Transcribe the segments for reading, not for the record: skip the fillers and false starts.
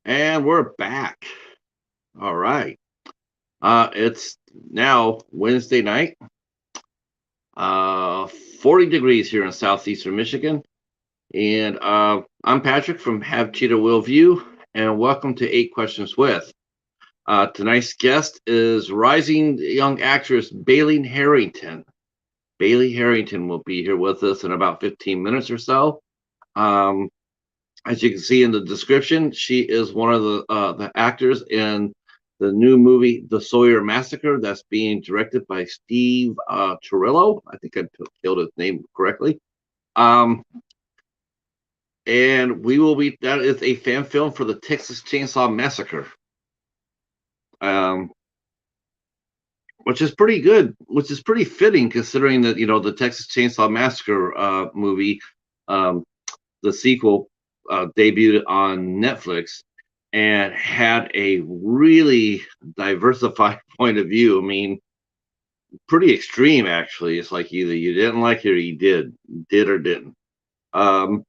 And we're back. All right. It's now Wednesday night. 40 degrees here in southeastern Michigan. And I'm Patrick from Have Cheetah Will View, and welcome to Eight Questions With. Tonight's guest is rising young actress Bailey Herrington. Bailey Herrington will be here with us in about 15 minutes or so. Um, as you can see in the description, she is one of the actors in the new movie, The Sawyer Massacre, that's being directed by Steve Chirillo. I think I killed his name correctly. Um, and that is a fan film for the Texas Chainsaw Massacre, um, which is pretty good, which is pretty fitting considering that, the Texas Chainsaw Massacre movie, um, the sequel, debuted on Netflix and had a really diversified point of view. I mean, pretty extreme actually. It's like either you didn't like it or you did or didn't. Um,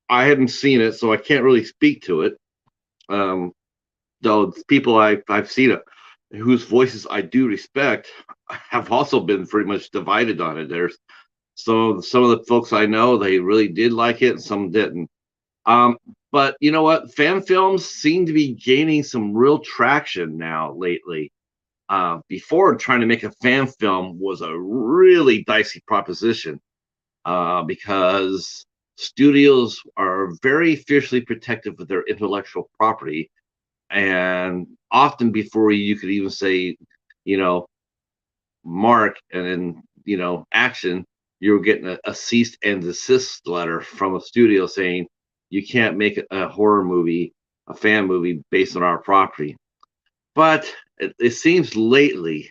I haven't seen it, so I can't really speak to it. Um, though people I've seen it, whose voices I do respect, have also been pretty much divided on it. There's some of the folks I know, they really did like it, and some didn't. Um, but you know what? Fan films seem to be gaining some real traction now lately. Before, trying to make a fan film was a really dicey proposition because studios are very fiercely protective of their intellectual property. And often before you could even say, you know, mark and then, action, you were getting a cease and desist letter from a studio saying, you can't make a horror movie, a fan movie based on our property. But it seems lately,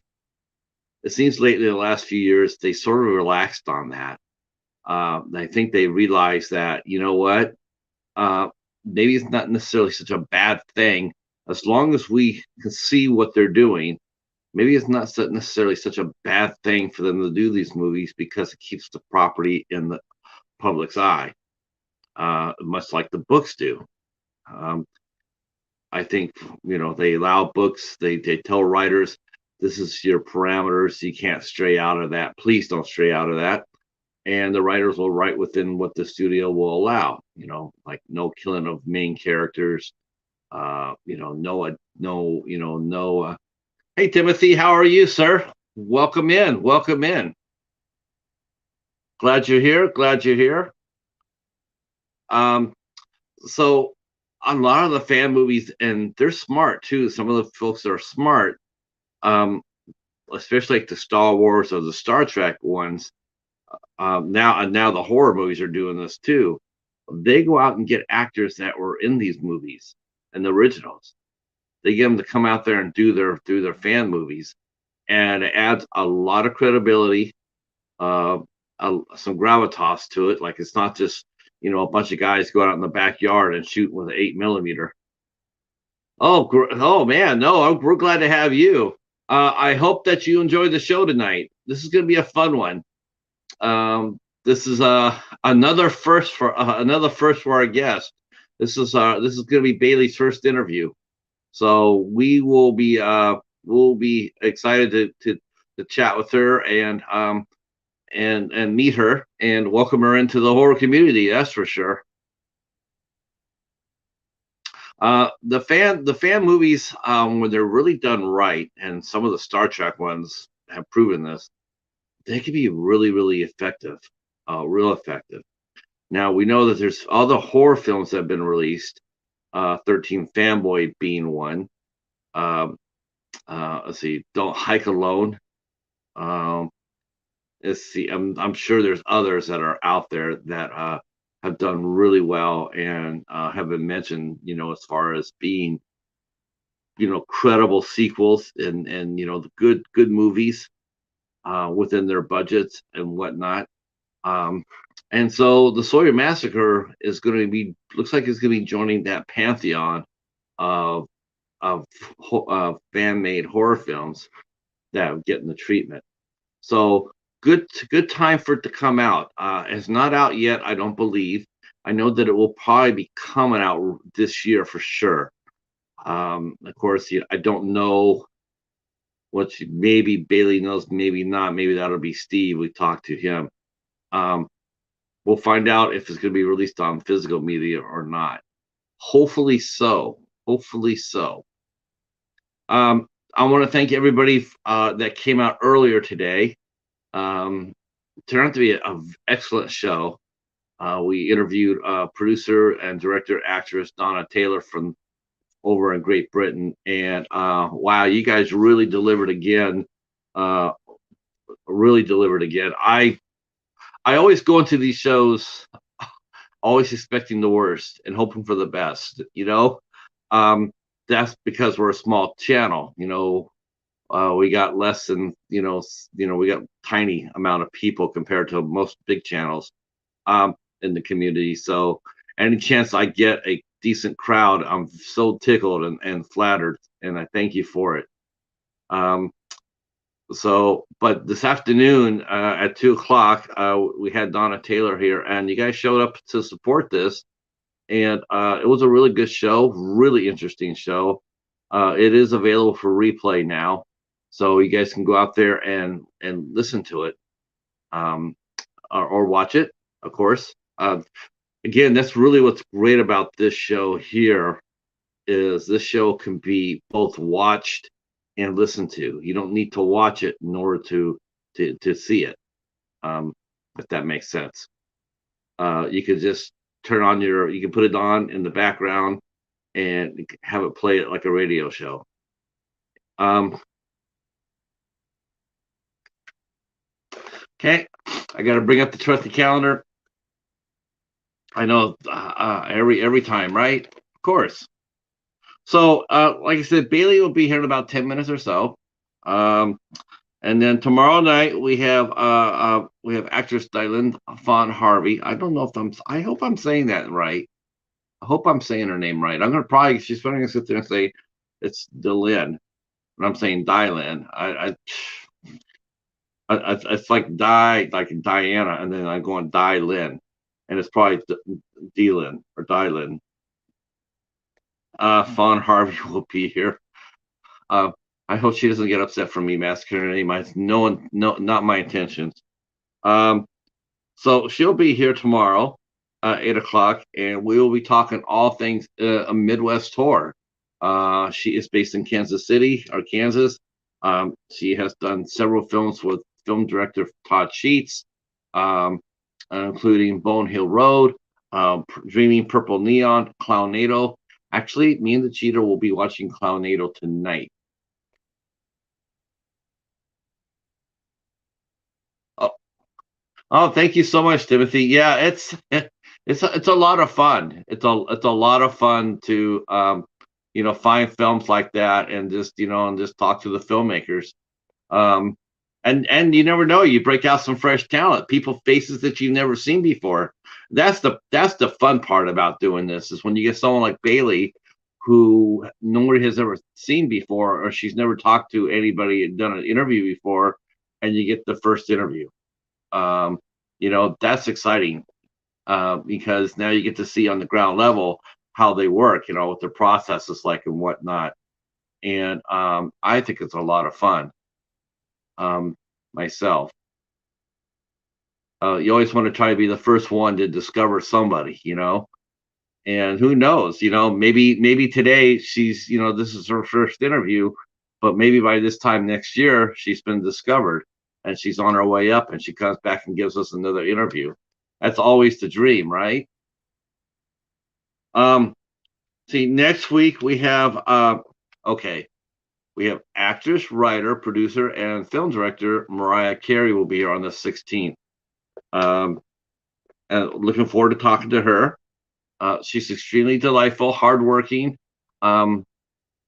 the last few years, they sort of relaxed on that. I think they realized that, you know what, uh, maybe it's not necessarily such a bad thing as long as we can see what they're doing. Maybe it's not necessarily such a bad thing for them to do these movies because it keeps the property in the public's eye, much like the books do. Um, I think they allow books. They tell writers, this is your parameters. You can't stray out of that. Please don't stray out of that. And the writers will write within what the studio will allow. Like no killing of main characters. No. Hey, Timothy, how are you, sir? Welcome in. Welcome in. Glad you're here. Glad you're here. Um, so a lot of the fan movies, and they're smart too. Some of the folks that are smart, um, especially like the Star Wars or the Star Trek ones. Now the horror movies are doing this too. They go out and get actors that were in these movies and the originals. They get them to come out there and do their fan movies, and it adds a lot of credibility, uh, some gravitas to it. Like it's not just a bunch of guys go out in the backyard and shoot with an 8 millimeter. Oh man, no, we're glad to have you. I hope that you enjoy the show tonight. This is going to be a fun one. This is another first for our guest. This is going to be Bailey's first interview, so we'll be excited to chat with her and meet her and welcome her into the horror community. That's for sure. The fan movies, when they're really done right, and some of the Star Trek ones have proven this, they can be really really effective, real effective. Now we know that there's other horror films that have been released, 13 Fanboy being one. Um, let's see, Don't Hike Alone. Um, let's see, I'm sure there's others that are out there that have done really well and have been mentioned, as far as being, credible sequels and the good movies within their budgets and whatnot. Um, and so the Sawyer Massacre is going to be looks like it's going to be joining that pantheon of fan made horror films that are getting the treatment. So good time for it to come out. It's not out yet, I don't believe. I know that it will probably be coming out this year for sure. Of course, I don't know maybe Bailey knows, maybe not. Maybe that'll be Steve. We talked to him. Um, we'll find out if it's going to be released on physical media or not. Hopefully so. Hopefully so. I want to thank everybody that came out earlier today. Turned out to be an excellent show. We interviewed producer and director actress Donna Taylor from over in Great Britain, and wow, you guys really delivered again. Really delivered again. I always go into these shows always expecting the worst and hoping for the best. That's because we're a small channel. We got less than we got tiny amount of people compared to most big channels in the community. So any chance I get a decent crowd, I'm so tickled and flattered, and I thank you for it. But this afternoon at 2:00, we had Donna Taylor here, and you guys showed up to support this, and it was a really good show, really interesting show. It is available for replay now, so you guys can go out there and listen to it, or watch it, of course. Again, that's really what's great about this show here, is this show can be both watched and listened to. You don't need to watch it in order to see it, if that makes sense. You can just you can put it on in the background and have it play it like a radio show. Okay, I got to bring up the trusty calendar. I know every time, right? Of course. So, like I said, Bailey will be here in about 10 minutes or so. And then tomorrow night we have actress Dylan Fawn Harvey. I don't know if I hope I'm saying that right. I hope I'm saying her name right. She's probably gonna sit there and say it's Dylan, and I'm saying Dylan. It's like Diana, and then I'm going Dylan, and it's probably Dylan or Dylan. Fawn Harvey will be here. I hope she doesn't get upset from me massacring her name. No, not my intentions. So she'll be here tomorrow, 8:00, and we will be talking all things a Midwest tour. She is based in Kansas City, or Kansas. She has done several films with film director Todd Sheets, including Bone Hill Road, Dreaming Purple Neon, Clownado. Actually, me and the Cheetah will be watching Clownado tonight. Oh, thank you so much, Timothy. Yeah, it's a lot of fun. It's a lot of fun to find films like that and just talk to the filmmakers. And you never know, you break out some fresh talent, faces that you've never seen before. That's the fun part about doing this, is when you get someone like Bailey, who nobody has ever seen before, or she's never talked to anybody and done an interview before, and you get the first interview. That's exciting, because now you get to see on the ground level how they work, what their process is like and whatnot. And I think it's a lot of fun, myself. You always want to try to be the first one to discover somebody, and who knows, maybe today this is her first interview, but maybe by this time next year she's been discovered and she's on her way up, and she comes back and gives us another interview. That's always the dream, right? See, next week we have we have actress, writer, producer, and film director Mariah Carey will be here on the 16th. And looking forward to talking to her. She's extremely delightful, hardworking. You'll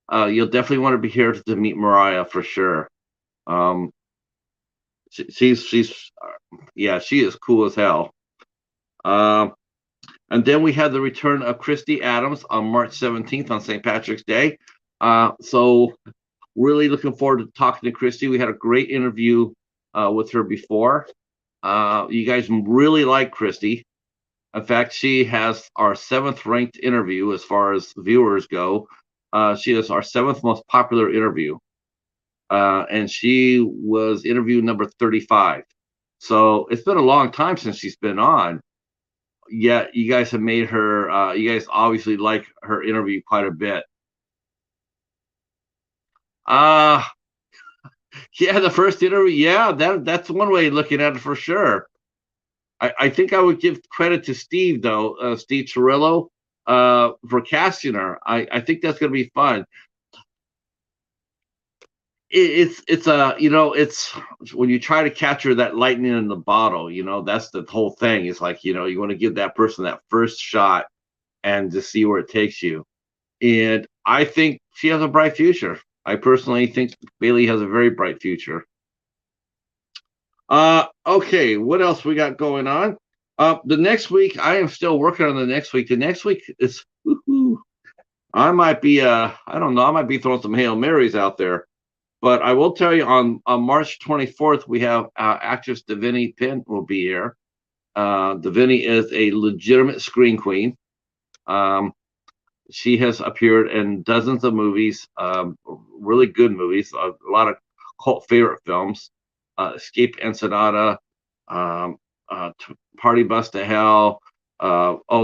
definitely want to be here to meet Mariah for sure. She is cool as hell. And then we had the return of Christy Adams on March 17th on St. Patrick's Day. So really looking forward to talking to Christy. We had a great interview with her before. You guys really like Christy. In fact, she has our seventh ranked interview as far as viewers go. She is our seventh most popular interview, and she was interview number 35. So it's been a long time since she's been on. Yet you guys have made her. You guys obviously like her interview quite a bit. Uh yeah, the first interview. Yeah, that's one way of looking at it for sure. I think I would give credit to Steve though, Steve Cirillo, for casting her. I think that's going to be fun. It's a it's when you try to capture that lightning in the bottle. That's the whole thing. It's like you want to give that person that first shot and to see where it takes you. And I think she has a bright future. I personally think Bailey has a very bright future. Okay, what else we got going on? The next week, I am still working on the next week. The next week is, woo-hoo, I might be, I don't know, I might be throwing some Hail Marys out there. But I will tell you on March 24th, we have actress Davini Penn will be here. Davini is a legitimate screen queen. She has appeared in dozens of movies, really good movies, a lot of cult favorite films. Escape Ensenada, um, Party Bus to Hell.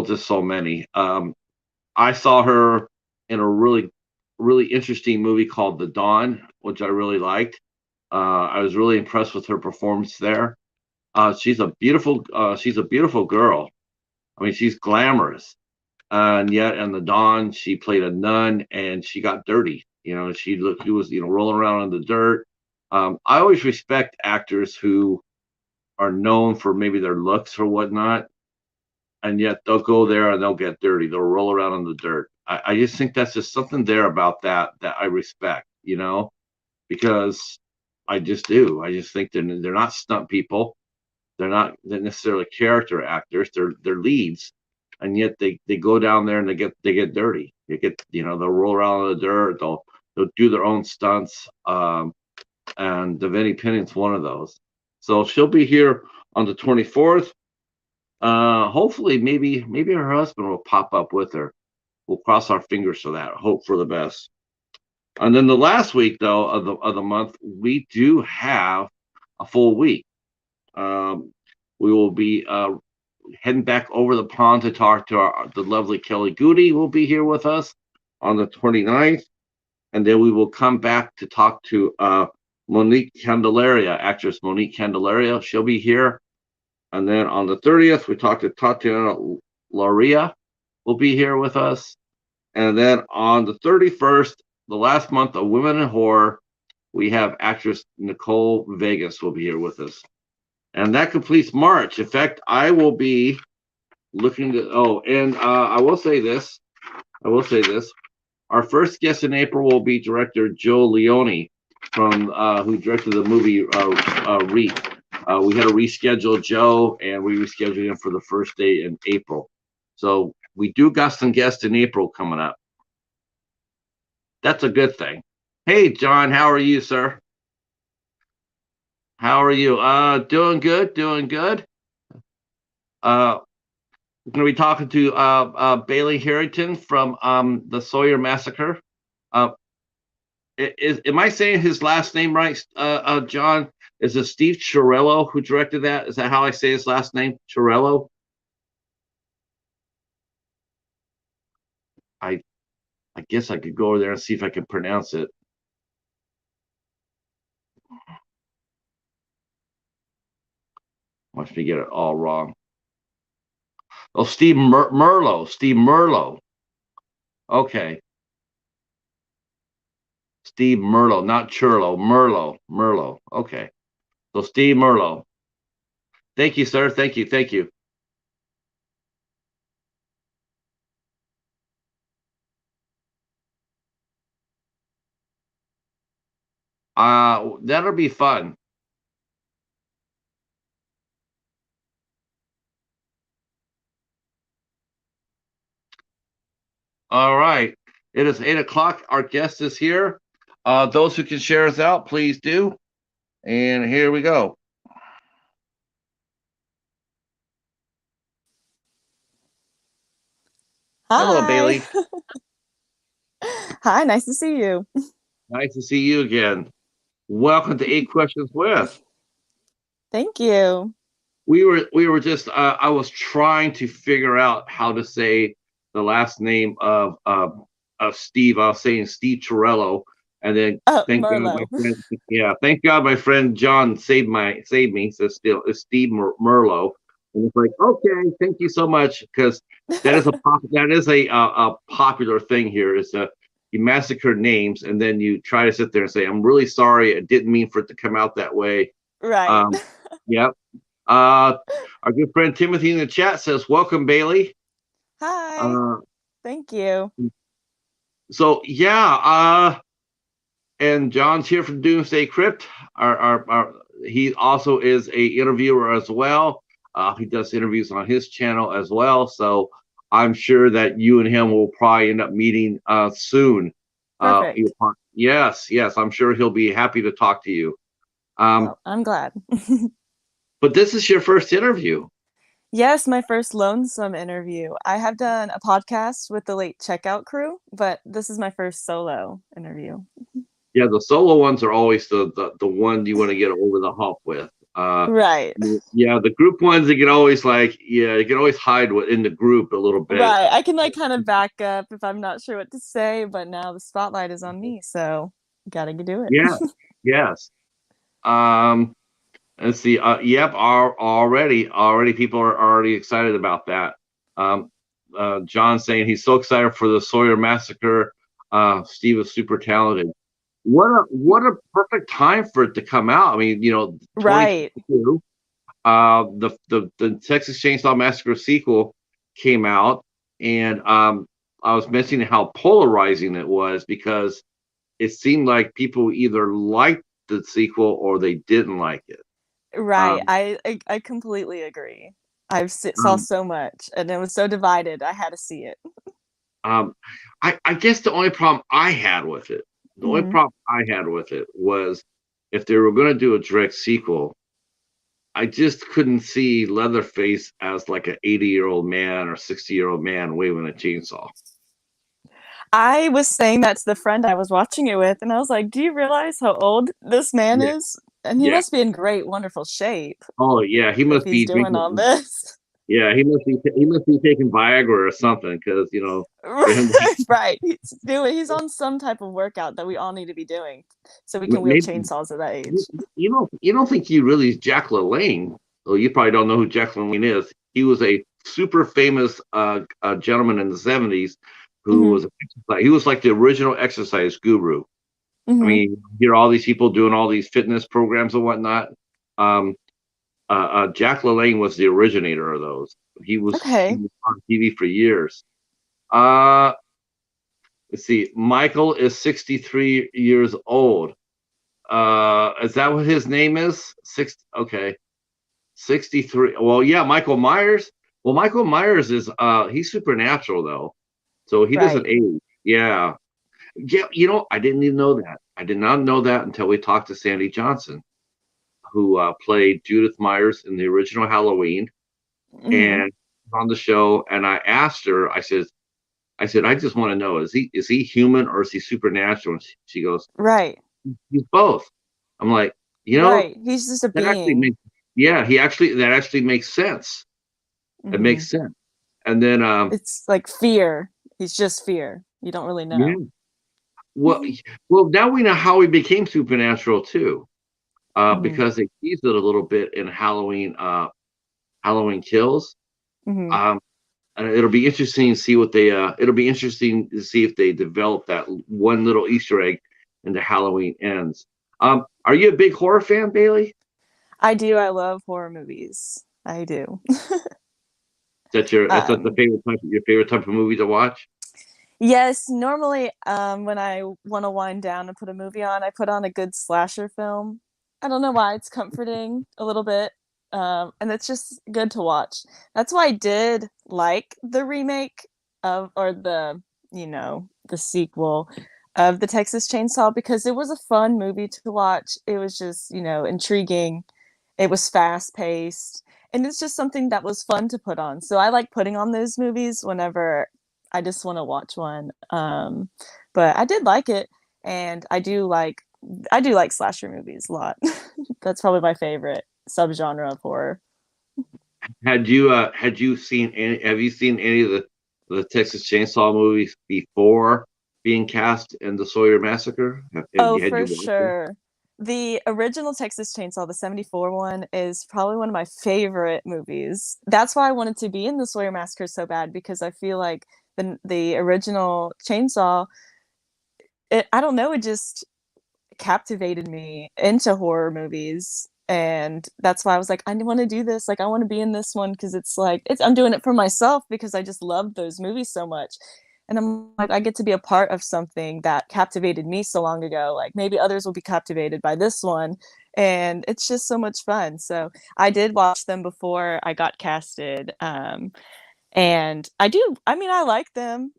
Just so many. I saw her in a really interesting movie called The Dawn, which I really liked. I was really impressed with her performance there. She's a beautiful girl. I mean, she's glamorous, and yet in The Dawn, she played a nun, and she got dirty. She was rolling around in the dirt. I always respect actors who are known for maybe their looks or whatnot, and yet they'll go there and they'll get dirty. They'll roll around in the dirt. I just think that's just something there about that I respect, because I just do. I just think they're not stunt people. They're not necessarily character actors. They're leads, and yet they go down there and they get dirty. They'll roll around in the dirt. They'll do their own stunts. And Davini Penning's one of those. So she'll be here on the 24th. Hopefully, maybe her husband will pop up with her. We'll cross our fingers for that. Hope for the best. And then the last week, though, of the month, we do have a full week. We will be heading back over the pond to talk to the lovely Kelly Goody. Will be here with us on the 29th, and then we will come back to talk to Monique Candelaria, actress Monique Candelaria. She'll be here. And then on the 30th, we talked to Tatiana Lauria will be here with us. And then on the 31st, the last month of Women in Horror, we have actress Nicole Vegas will be here with us. And that completes March. In fact, I will be looking to, and I will say this. Our first guest in April will be director Joe Leone, from who directed the movie Reap. We had to reschedule Joe, and we rescheduled him for the first day in April. So we do got some guests in April coming up. That's a good thing. Hey, John, how are you, sir? How are you? Doing good, doing good. We're going to be talking to Bailey Herrington from the Sawyer Massacre. Am I saying his last name right, John? Is it Steve Cirillo who directed that? Is that how I say his last name? Cirillo? I I guess I could go over there and see if I can pronounce it. Must be get it all wrong. Oh, Merlo. Steve Merlo. Okay. Steve Merlo, not Churlo. Merlo. Okay. So Steve Merlo. Thank you, sir. Thank you. Thank you. That'll be fun. All right. It is 8 o'clock. Our guest is here. Those who can share us out, please do. And here we go. Hello, Hi. Bailey. Hi, nice to see you. Nice to see you again. Welcome to Eight Questions with. Thank you. We were just I was trying to figure out how to say the last name of Steve. I was saying Steve Torello, and then Oh, thank God my Merlot. friend, yeah, thank God my friend John saved me. So still it's Steve Merlo, and it's like, okay, thank you so much, because that is a popular thing here. Is you massacre names, and then you try to sit there and say, I'm really sorry, I didn't mean for it to come out that way. Right. Um, yeah. Uh, our good friend Timothy in the chat says, "Welcome, Bailey." Hi. Uh, Thank you. so yeah, and John's here from Doomsday Crypt. He also is a interviewer as well. He does interviews on his channel as well. So I'm sure that you and him will probably end up meeting soon. Perfect. Yes, yes, I'm sure he'll be happy to talk to you. Um, Well, I'm glad. but this is your first interview. Yes, my first lonesome interview. I have done a podcast with the late checkout crew, but this is my first solo interview. Yeah, the solo ones are always the one you want to get over the hump with. Uh, Right. yeah, the group ones you can always you can always hide in the group a little bit. Right. I can like kind of back up if I'm not sure what to say, but now the spotlight is on me, so gotta do it. Yeah, yes. Um, let's see. Yep, already people are already excited about that. Um, John saying he's so excited for the Sawyer Massacre. Steve is super talented. What a perfect time for it to come out. I mean, 2022. Right. The Texas Chainsaw Massacre sequel came out, and I was mentioning how polarizing it was, because it seemed like people either liked the sequel or they didn't like it. Right. Um, I completely agree. Saw um, so much and it was so divided. I had to see it. um, I guess the only problem I had with it, Mhm. was, if they were going to do a direct sequel, I just couldn't see Leatherface as like an 80-year-old man or 60-year-old man waving a chainsaw. I was saying that to the friend I was watching it with, and I was like, "Do you realize how old this man Yeah, is? And he yeah. must be in great, wonderful shape Oh, yeah. He if must he's be doing all drinking. this." Yeah, he must be taking Viagra or something, because for him, Right. He's on some type of workout that we all need to be doing so we can wield maybe chainsaws at that you, age. you don't think he really is Jack LaLanne. Well, you probably don't know who Jack LaLanne is. He was a super famous gentleman in the '70s who Mhm. was he was like the original exercise guru. I Mhm. mean, you hear all these people doing all these fitness programs and whatnot. Um, Jack LaLanne was the originator of those. He Okay. was on TV for years. Uh, let's see. Michael is 63 years old. Is that what his name is? Okay. 63. Well, yeah, Michael Myers. Well, Michael Myers is he's supernatural though. So he doesn't Right. age. Yeah. Yeah, I didn't even know that. I did not know that until we talked to Sandy Johnson, who played Judith Myers in the original Halloween, Mhm. and on the show. And I asked her, I said, I just want to know, is he human or is he supernatural? And she goes, Right. he's both. I'm like, you know, Right. He's just a that actually being. makes, yeah, that actually makes sense. It Mhm. makes sense. And then, It's like fear. He's just fear. You don't really yeah, know. well, well, now we know how he became supernatural too, Mhm. because they teased it a little bit in Halloween Kills. Mhm. Um, and it'll be interesting to see if they develop that one little Easter egg into Halloween Ends. Are you a big horror fan, Bailey? I do. I love horror movies. I do. Is that Um, your favorite type of movie to watch? yes, normally, when I want to wind down and put a movie on, I put on a good slasher film. I don't know why, it's comforting a little bit, and it's just good to watch. That's why I did like the remake or the sequel of the Texas Chainsaw, because it was a fun movie to watch. It was just, intriguing. It was fast paced, and it's just something that was fun to put on. So I like putting on those movies whenever I just want to watch one. But I did like it, and I do like slasher movies a lot. That's probably my favorite subgenre of horror. Had you seen any? Have you seen any of the Texas Chainsaw movies before being cast in the Sawyer Massacre? Oh, Had you for watched them? sure. The original Texas Chainsaw, the 74 one, is probably one of my favorite movies. That's why I wanted to be in the Sawyer Massacre so bad because I feel like the original Chainsaw, I don't know, it just captivated me into horror movies. And that's why I was like, I want to do this. Like, I want to be in this one because I'm doing it for myself because I just loved those movies so much. And I'm like, I get to be a part of something that captivated me so long ago. Like, maybe others will be captivated by this one. And it's just so much fun. So I did watch them before I got casted. And I mean, I like them.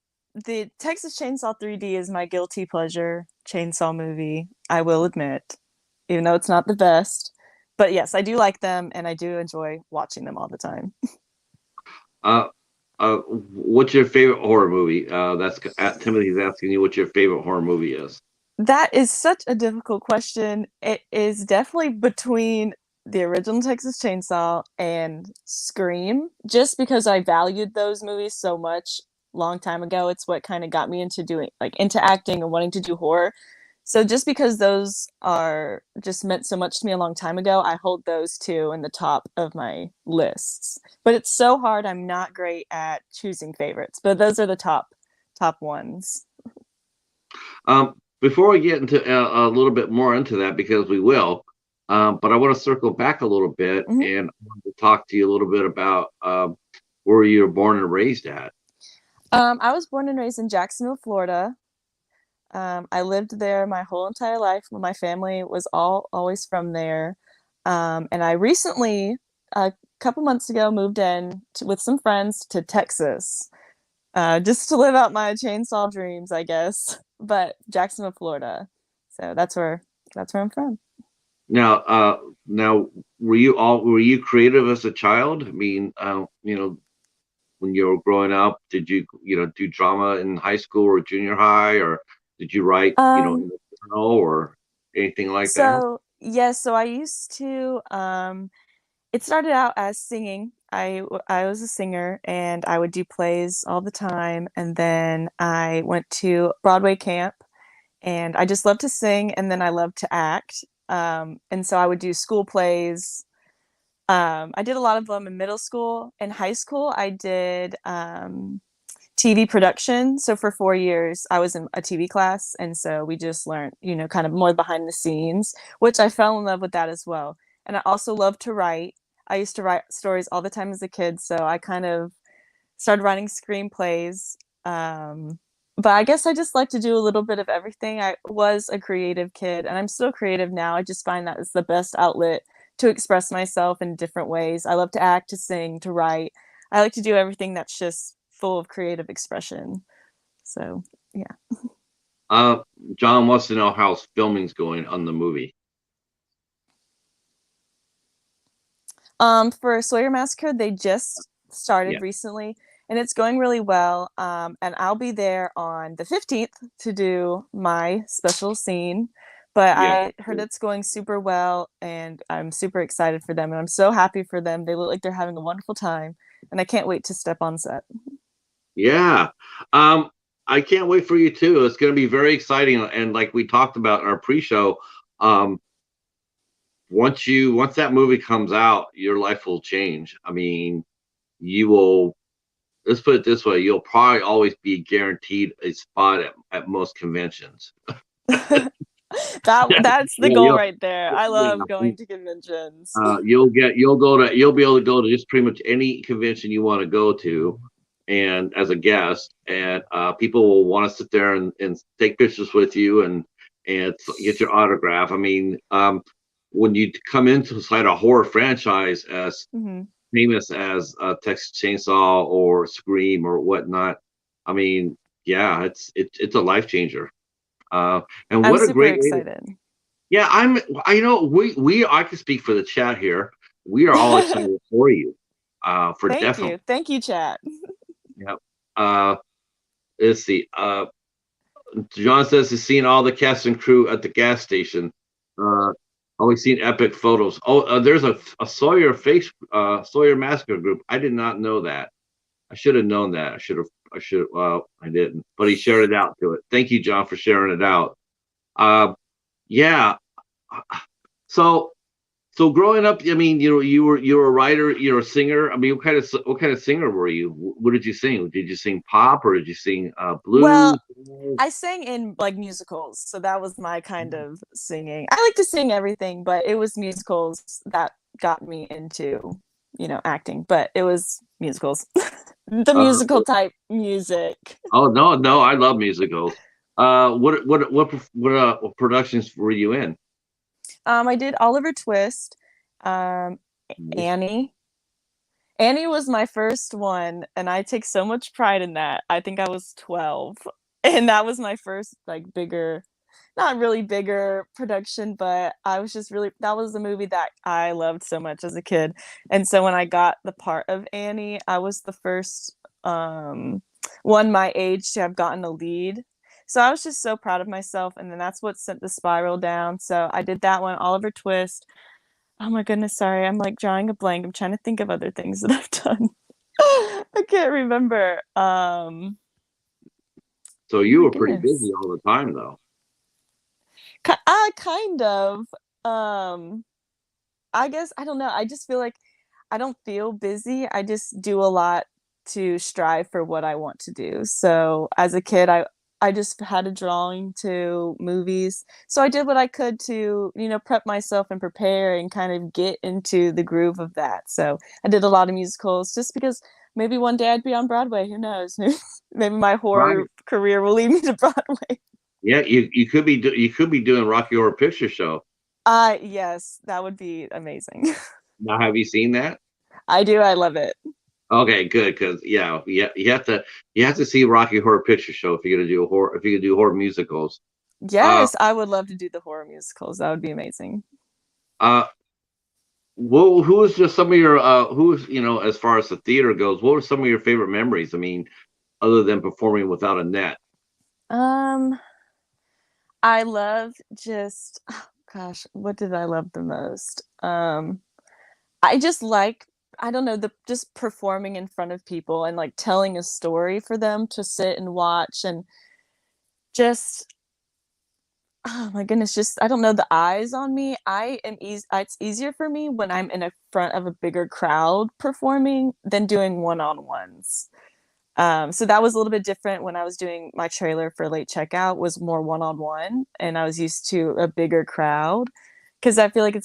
The Texas Chainsaw 3D is my guilty pleasure chainsaw movie, I will admit, even though it's not the best. But yes, I do like them and I do enjoy watching them all the time. Uh, what's your favorite horror movie? That's Timothy's asking you what your favorite horror movie is. That is such a difficult question. It is definitely between the original Texas Chainsaw and Scream, just because I valued those movies so much long time ago. It's what kind of got me into doing like into acting and wanting to do horror. So just because those are just meant so much to me a long time ago, I hold those two in the top of my lists. But it's so hard. I'm not great at choosing favorites, but those are the top ones. Before we get into a little bit more into that, because we will, but I want to circle back a little bit Mhm. and I want to talk to you a little bit about where you were born and raised at. I was born and raised in Jacksonville, Florida. I lived there my whole entire life. My family was all always from there. And I recently, a couple months ago, moved with some friends to Texas, just to live out my chainsaw dreams, I guess. But Jacksonville, Florida. So that's where I'm from. Now, now, were you creative as a child? I mean, when you were growing up, did you do drama in high school or junior high, or did you write in Um, the journal or anything like that? so yes, so I used to it started out as singing. I was a singer and I would do plays all the time. And then I went to Broadway camp and I just loved to sing and then I loved to act. And so I would do school plays. I did a lot of them in middle school. In high school, I did TV production. So for 4 years, I was in a TV class. And so we just learned, kind of more behind the scenes, which I fell in love with that as well. And I also love to write. I used to write stories all the time as a kid. So I kind of started writing screenplays. Um, but I guess I just like to do a little bit of everything. I was a creative kid and I'm still creative now. I just find that is the best outlet to express myself in different ways. I love to act, to sing, to write. I like to do everything that's just full of creative expression. So, yeah. Uh, John wants to know how filming's going on the movie. For Sawyer Massacre, they just started Yeah, recently and it's going really well. And I'll be there on the 15th to do my special scene. But yeah. I heard it's going super well and I'm super excited for them and I'm so happy for them. They look like they're having a wonderful time and I can't wait to step on set. Yeah. Um, I can't wait for you too. It's going to be very exciting. And like we talked about in our pre-show, um, once that movie comes out, your life will change. I mean, you will, let's put it this way, you'll probably always be guaranteed a spot at most conventions. That's the Yeah, goal right there. I love yeah. going to conventions. You'll be able to go to just pretty much any convention you want to go to, and as a guest, and people will want to sit there and take pictures with you and get your autograph. I mean, when you come into inside a horror franchise as Mhm. famous as Texas Chainsaw or Scream or whatnot, I mean, yeah, it's a life changer. Uh, and I'm what a super great way to, excited. yeah, I know we I can speak for the chat here. We are all excited for you. For Thank definitely. you. Thank you, chat. Yep. Uh let's see. John says he's seen all the cast and crew at the gas station. Uh, Always seen epic photos. Oh, there's a Sawyer Massacre group. I did not know that. I should have known that. I should have. Well, I didn't. But he shared it out to it. Thank you, John, for sharing it out. Uh, yeah. So so growing up, I mean, you were a writer, you're a singer. I mean, what kind of singer were you? What did you sing? Did you sing pop or did you sing blues? Well, I sang in like musicals, so that was my kind of singing. I like to sing everything, but it was musicals that got me into, acting. But it was musicals, the Uh, musical type music. oh no, no, I love musicals. What productions were you in? I did Oliver Twist, um, Annie. Annie was my first one, and I take so much pride in that. I think I was 12, and that was my first like bigger, not really bigger production, but I was just really that was the movie that I loved so much as a kid. And so when I got the part of Annie, I was the first one my age to have gotten a lead. So I was just so proud of myself, and then that's what sent the spiral down. So I did that one, Oliver Twist. Oh my goodness, sorry. I'm like drawing a blank. I'm trying to think of other things that I've done. I can't remember. So Oh you my were pretty busy goodness. all the time, though. Kind of. Um, I guess I don't know. I just feel like I don't feel busy. I just do a lot to strive for what I want to do. So as a kid, I just had a drawing to movies. So I did what I could to, prep myself and prepare and kind of get into the groove of that. So I did a lot of musicals just because maybe one day I'd be on Broadway. Who knows? Maybe my horror Right. career will lead me to Broadway. Yeah, you could be doing Rocky Horror Picture Show. Yes, that would be amazing. Now, have you seen that? I do. I love it. Okay, good, because yeah, you have to see Rocky Horror Picture Show if you're gonna do if you're gonna do horror musicals. Uh, Yes, I would love to do the horror musicals. That would be amazing. uh, well, who was just some of your who's as far as the theater goes, what were some of your favorite memories? I mean, other than performing without a net. Um, I love just oh, gosh, what did I love the most? I just like I don't know, the just performing in front of people and like telling a story for them to sit and watch and just oh my goodness, just I don't know the eyes on me. I am easy. It's easier for me when I'm in a front of a bigger crowd performing than doing one-on-ones. So that was a little bit different when I was doing my trailer for Late Checkout was more one-on-one, and I was used to a bigger crowd because I feel like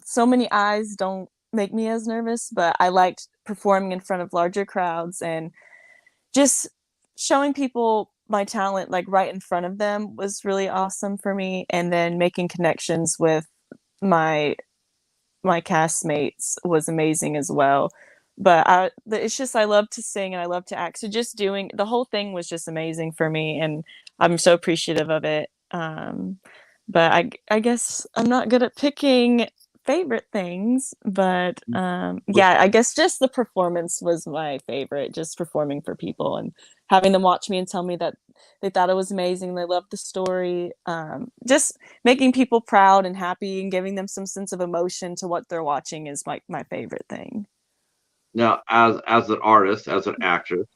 so many eyes don't make me as nervous, but I liked performing in front of larger crowds and just showing people my talent like right in front of them was really awesome for me, and then making connections with my my castmates was amazing as well. But it's just I love to sing and I love to act. So just doing the whole thing was just amazing for me, and I'm so appreciative of it. But I guess I'm not good at picking favorite things, but yeah, I guess just the performance was my favorite. Just performing for people and having them watch me and tell me that they thought it was amazing. They loved the story. Just making people proud and happy and giving them some sense of emotion to what they're watching is my favorite thing. Now, as an artist, as an actor,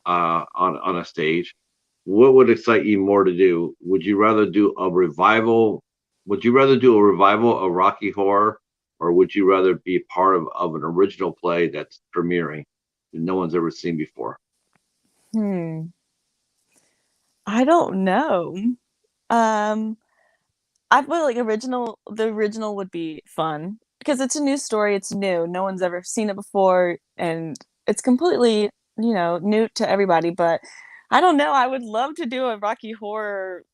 on a stage, what would excite you more to do? Would you rather do a revival? Would you rather do a revival of Rocky Horror, or would you rather be part of an original play that's premiering that no one's ever seen before? Hmm. I don't know. Um, I feel like the original would be fun because it's a new story. It's new. No one's ever seen it before, and it's completely, new to everybody. But I don't know. I would love to do a Rocky Horror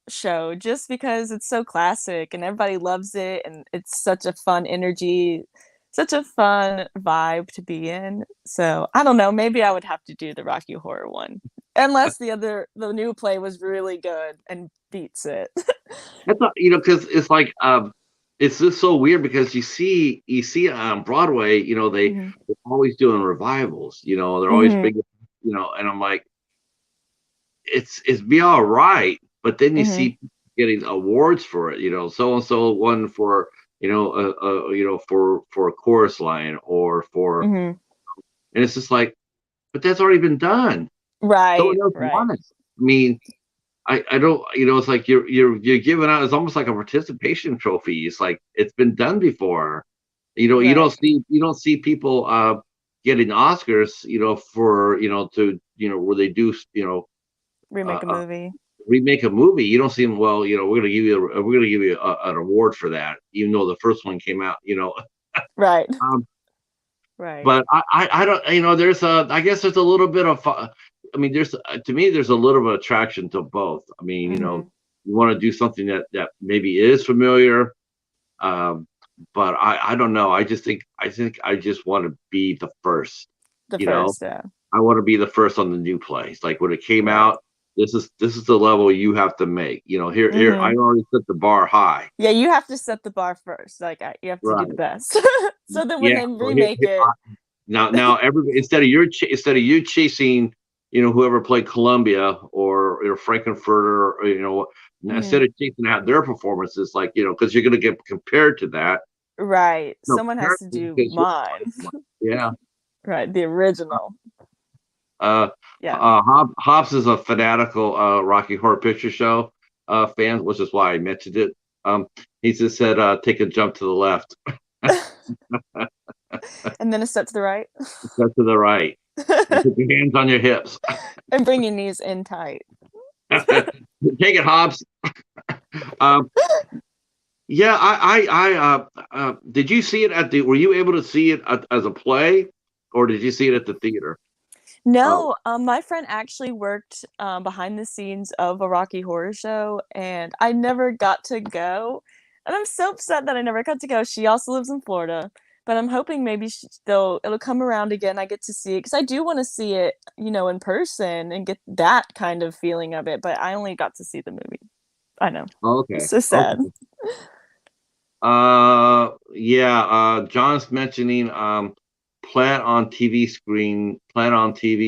show just because it's so classic and everybody loves it, and it's such a fun energy, such a fun vibe to be in. So I don't know. Maybe I would have to do the Rocky Horror one, unless the new play was really good and beats it. That's not, because it's like it's just so weird because you see on Broadway, Mhm. they're always doing revivals, they're always Mhm. big, and I'm like, it's be all right, but then you Mm-hmm. see people getting awards for it. So and so won for for a chorus line or for, Mm-hmm. and it's just like, but that's already been done. Right, Someone else right, won it. I mean, I don't, it's like you're giving out. It's almost like a participation trophy. It's like it's been done before. You don't right. see people getting Oscars, for to where they do uh, Remake a uh, movie. remake a movie. You don't see them. Well, we're gonna give you an award for that, even though the first one came out. Right, Um, right. but I don't. There's I guess there's a little bit of. I mean, to me there's a little bit of attraction to both. I mean, Mm-hmm. you want to do something that maybe is familiar. Um, but I don't know. I think I just want to be the first. The You know, first, yeah. I want to be the first on the new place. Like when it came Right. out, this is the level you have to make. Here I Mm-hmm. already set the bar high. Yeah, you have to set the bar first. Like you have to do the Right. best. So then when Yeah. they So remake it, now instead of you chasing, whoever played Columbia or Frankenfurter, or mhm, instead of chasing out their performances, like because you're going to get compared to that. right, No, someone has to apparently do because mine. yeah. Right, the original. Uh, Yeah. Hobbs is a fanatical Rocky Horror Picture Show fan, which is why I mentioned it. He just said, "Take a jump to the left, And then a step to the right. step to the right, and put your hands on your hips. And bring your knees in tight. Take it, Hobbs." Um, yeah, did you see it at the? Were you able to see it as a play, or did you see it at the theater? Oh, No, my friend actually worked behind the scenes of a Rocky Horror Show, and I never got to go. And I'm so upset that I never got to go. She also lives in Florida, but I'm hoping maybe it'll come around again. I get to see it because I do want to see it, in person and get that kind of feeling of it. But I only got to see the movie. I know, it's okay, so sad. okay. Yeah, John's mentioning plant on TV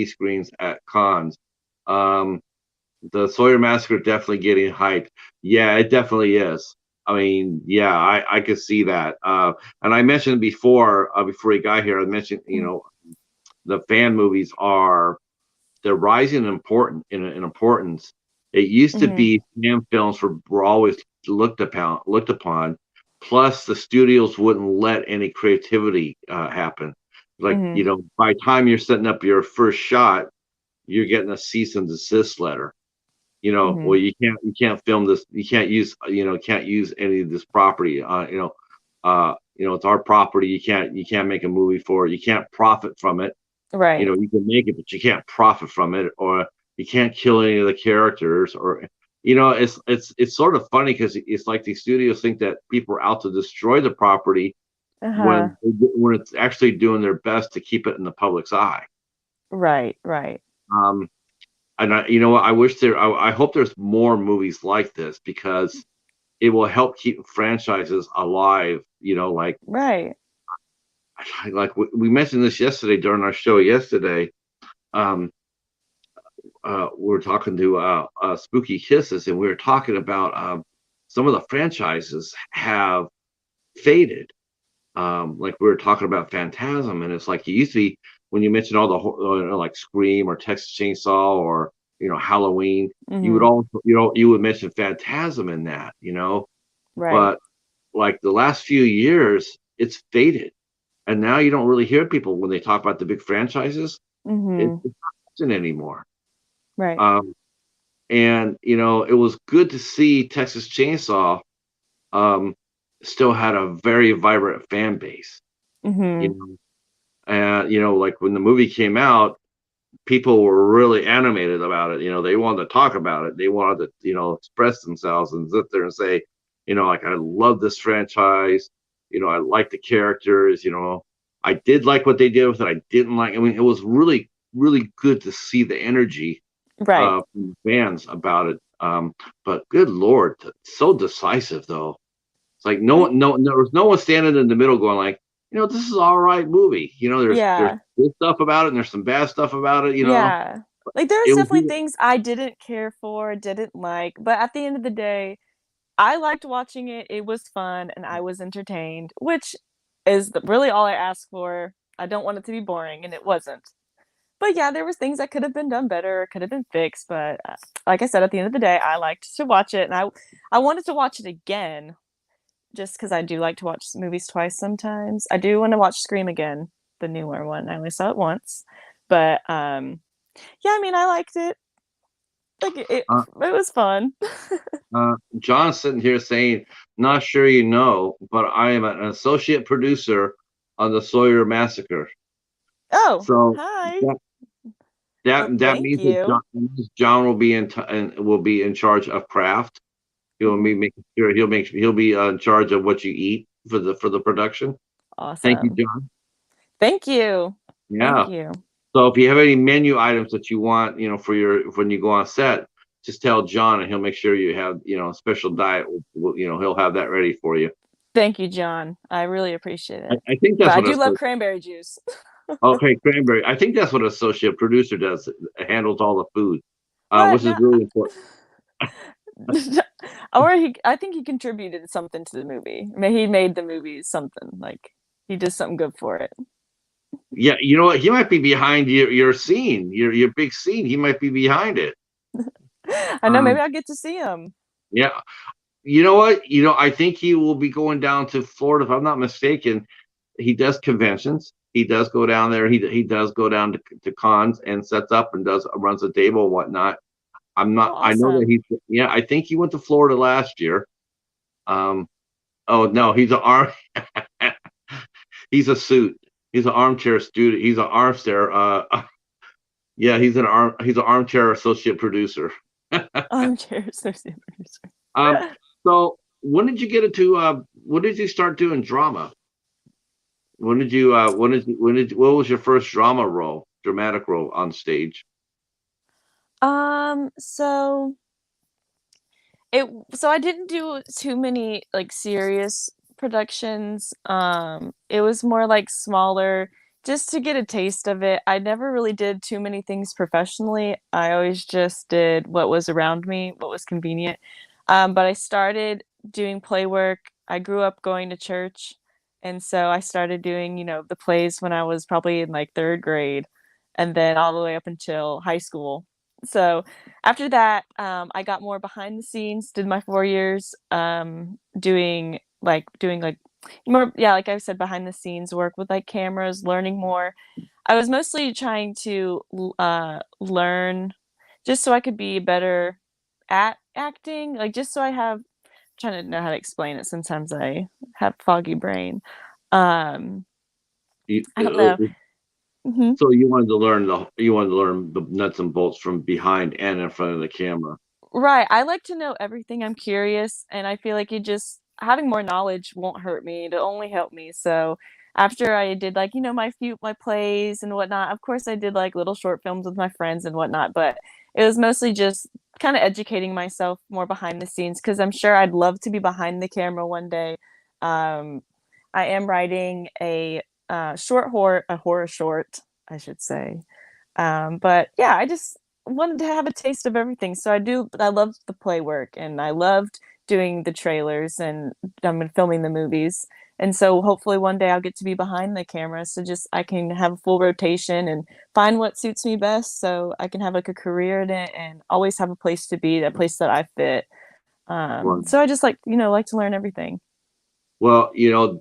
screens at cons. Um, the Sawyer Massacre definitely getting hyped. Yeah, it definitely is. I mean, yeah, I could see that. And I mentioned before he got here, I mentioned, Mm, the fan movies they're rising in importance. It used to mhm, be fan films were always looked upon. Plus, the studios wouldn't let any creativity happen. Like, mhm, by the time you're setting up your first shot, you're getting a cease and desist letter. Well, mhm. you can't film this. You can't use any of this property. It's our property. You can't make a movie for it. You can't profit from it. Right. You can make it, but you can't profit from it, or you can't kill any of the characters, or it's sort of funny because it's like these studios think that people are out to destroy the property Uh-huh. when it's actually doing their best to keep it in the public's eye. Right, right, Um, and what, I hope there's more movies like this because it will help keep franchises alive. right. Like we mentioned this yesterday during our show yesterday. Um, we were talking to Spooky Kisses, and we were talking about some of the franchises have faded. Like we were talking about Phantasm, and it's like it used to be when you mentioned all the like Scream or Texas Chainsaw or Halloween, you would Mhm. also you would mention Phantasm in that, Right. but like the last few years, it's faded, and now you don't really hear people when they talk about the big franchises. Mhm. It's not anymore. Right. Um, and it was good to see Texas Chainsaw um, still had a very vibrant fan base. You Mhm. know, and like when the movie came out, people were really animated about it. They wanted to talk about it. They wanted to express themselves and sit there and say, like I love this franchise. I like the characters. I did like what they did with it. I didn't like. I mean, it was really really good to see the energy Right. from fans about it. But good lord, so decisive though. It's like no Mm, one, no, there was no one standing in the middle going like, this is all right movie. There's yeah. good stuff about it and there's some bad stuff about it. Yeah. Like there was it would definitely be things I didn't care for, didn't like, but at the end of the day, I liked watching it. It was fun and I was entertained, which is really all I asked for. I don't want it to be boring, and it wasn't. But yeah, there was things that could have been done better, could have been fixed, but like I said, at the end of the day, I liked to watch it, and I wanted to watch it again just because I do like to watch movies twice sometimes. I do want to watch Scream again, the newer one. I only saw it once, but yeah, I mean, I liked it. Like uh, it was fun. John's sitting here saying, "Not sure you know, but I am an associate producer on the Sawyer Massacre." Oh, So hi. that Well, that thank means that you. John will be and will be in charge of craft. He'll be Mhm. making sure he'll be in charge of what you eat for the production. Thank you, Awesome. John. Thank you. Thank Yeah. you. So if you have any menu items that you want, for your when you go on set, just tell John and he'll make sure you have, a special diet. He'll have that ready for you. Thank you, John. I really appreciate it. I think But that's I what do love cranberry juice. okay, cranberry. I think that's what associate producer does. Handles all the food, What? which is No. really important. Or I think he contributed something to the movie. He made the movie something like he did something good for it. Yeah, you know what? He might be behind your scene, your big scene. He might be behind it. I know. Maybe Um, I'll get to see him. yeah. You know what? I think he will be going down to Florida, if I'm not mistaken. He does conventions. He does go down there. He does go down to cons and sets up and does runs a table and whatnot. I'm Oh, not. I know that awesome. he's. Yeah, I think he went to Florida last year. Um. Oh no, he's an arm. He's a suit. He's an armchair student. He's an armchair. Yeah, He's an armchair associate producer. Armchair associate producer. Um. So when did you get into? When did you start doing drama? When did you? What was your first dramatic role on stage? So it so I didn't do too many like serious productions. It was more like smaller just to get a taste of it. I never really did too many things professionally. I always just did what was around me, what was convenient. But I started doing play work. I grew up going to church, and so I started doing, the plays when I was probably in like third grade, and then all the way up until high school. So after that, I got more behind the scenes, did my 4 years, doing like more, yeah, like I said, behind the scenes work with like cameras, learning more. I was mostly trying to learn just so I could be better at acting, like just so I have trying to know how to explain it. Sometimes I have foggy brain. Um, You, I don't know. Mhm. so you wanted to learn the nuts and bolts from behind and in front of the camera. Right, I like to know everything, I'm curious, and I feel like it just having more knowledge won't hurt me, it'll only help me, so after I did, like, my plays and whatnot, of course, I did, like, little short films with my friends and whatnot, but it was mostly just kinda educating myself more behind the scenes because 'cause I'm sure I'd love to be behind the camera one day. Um, I am writing a horror short, I should say, but yeah, I just wanted to have a taste of everything. So I loved the play work and I loved doing the trailers and filming the movies. And so hopefully one day I'll get to be behind the camera so just I can have a full rotation and find what suits me best so I can have like a career in it and always have a place to be, a place that I fit. Right. So I just like to learn everything. Well,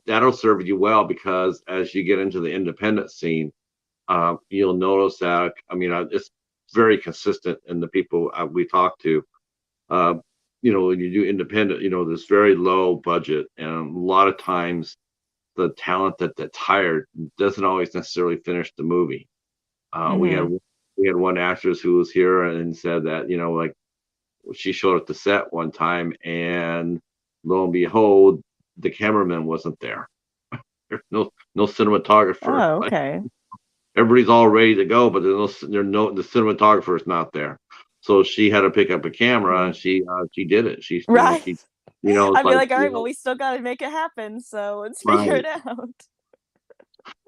that'll serve you well because as you get into the independent scene, you'll notice that. I mean, it's very consistent in the people we talk to. Uh, when you do independent, there's very low budget, and a lot of times the talent that's hired doesn't always necessarily finish the movie. Hmm. We had one actress who was here and said that like she showed up to set one time, and lo and behold, the cameraman wasn't there. There's no cinematographer. Oh, Like okay. everybody's all ready to go, but the cinematographer is not there. So she had to pick up a camera Mhm. and she did it. Right. It's I'd be like like, all right, well, we still got to make it happen. So let's figure right. it out.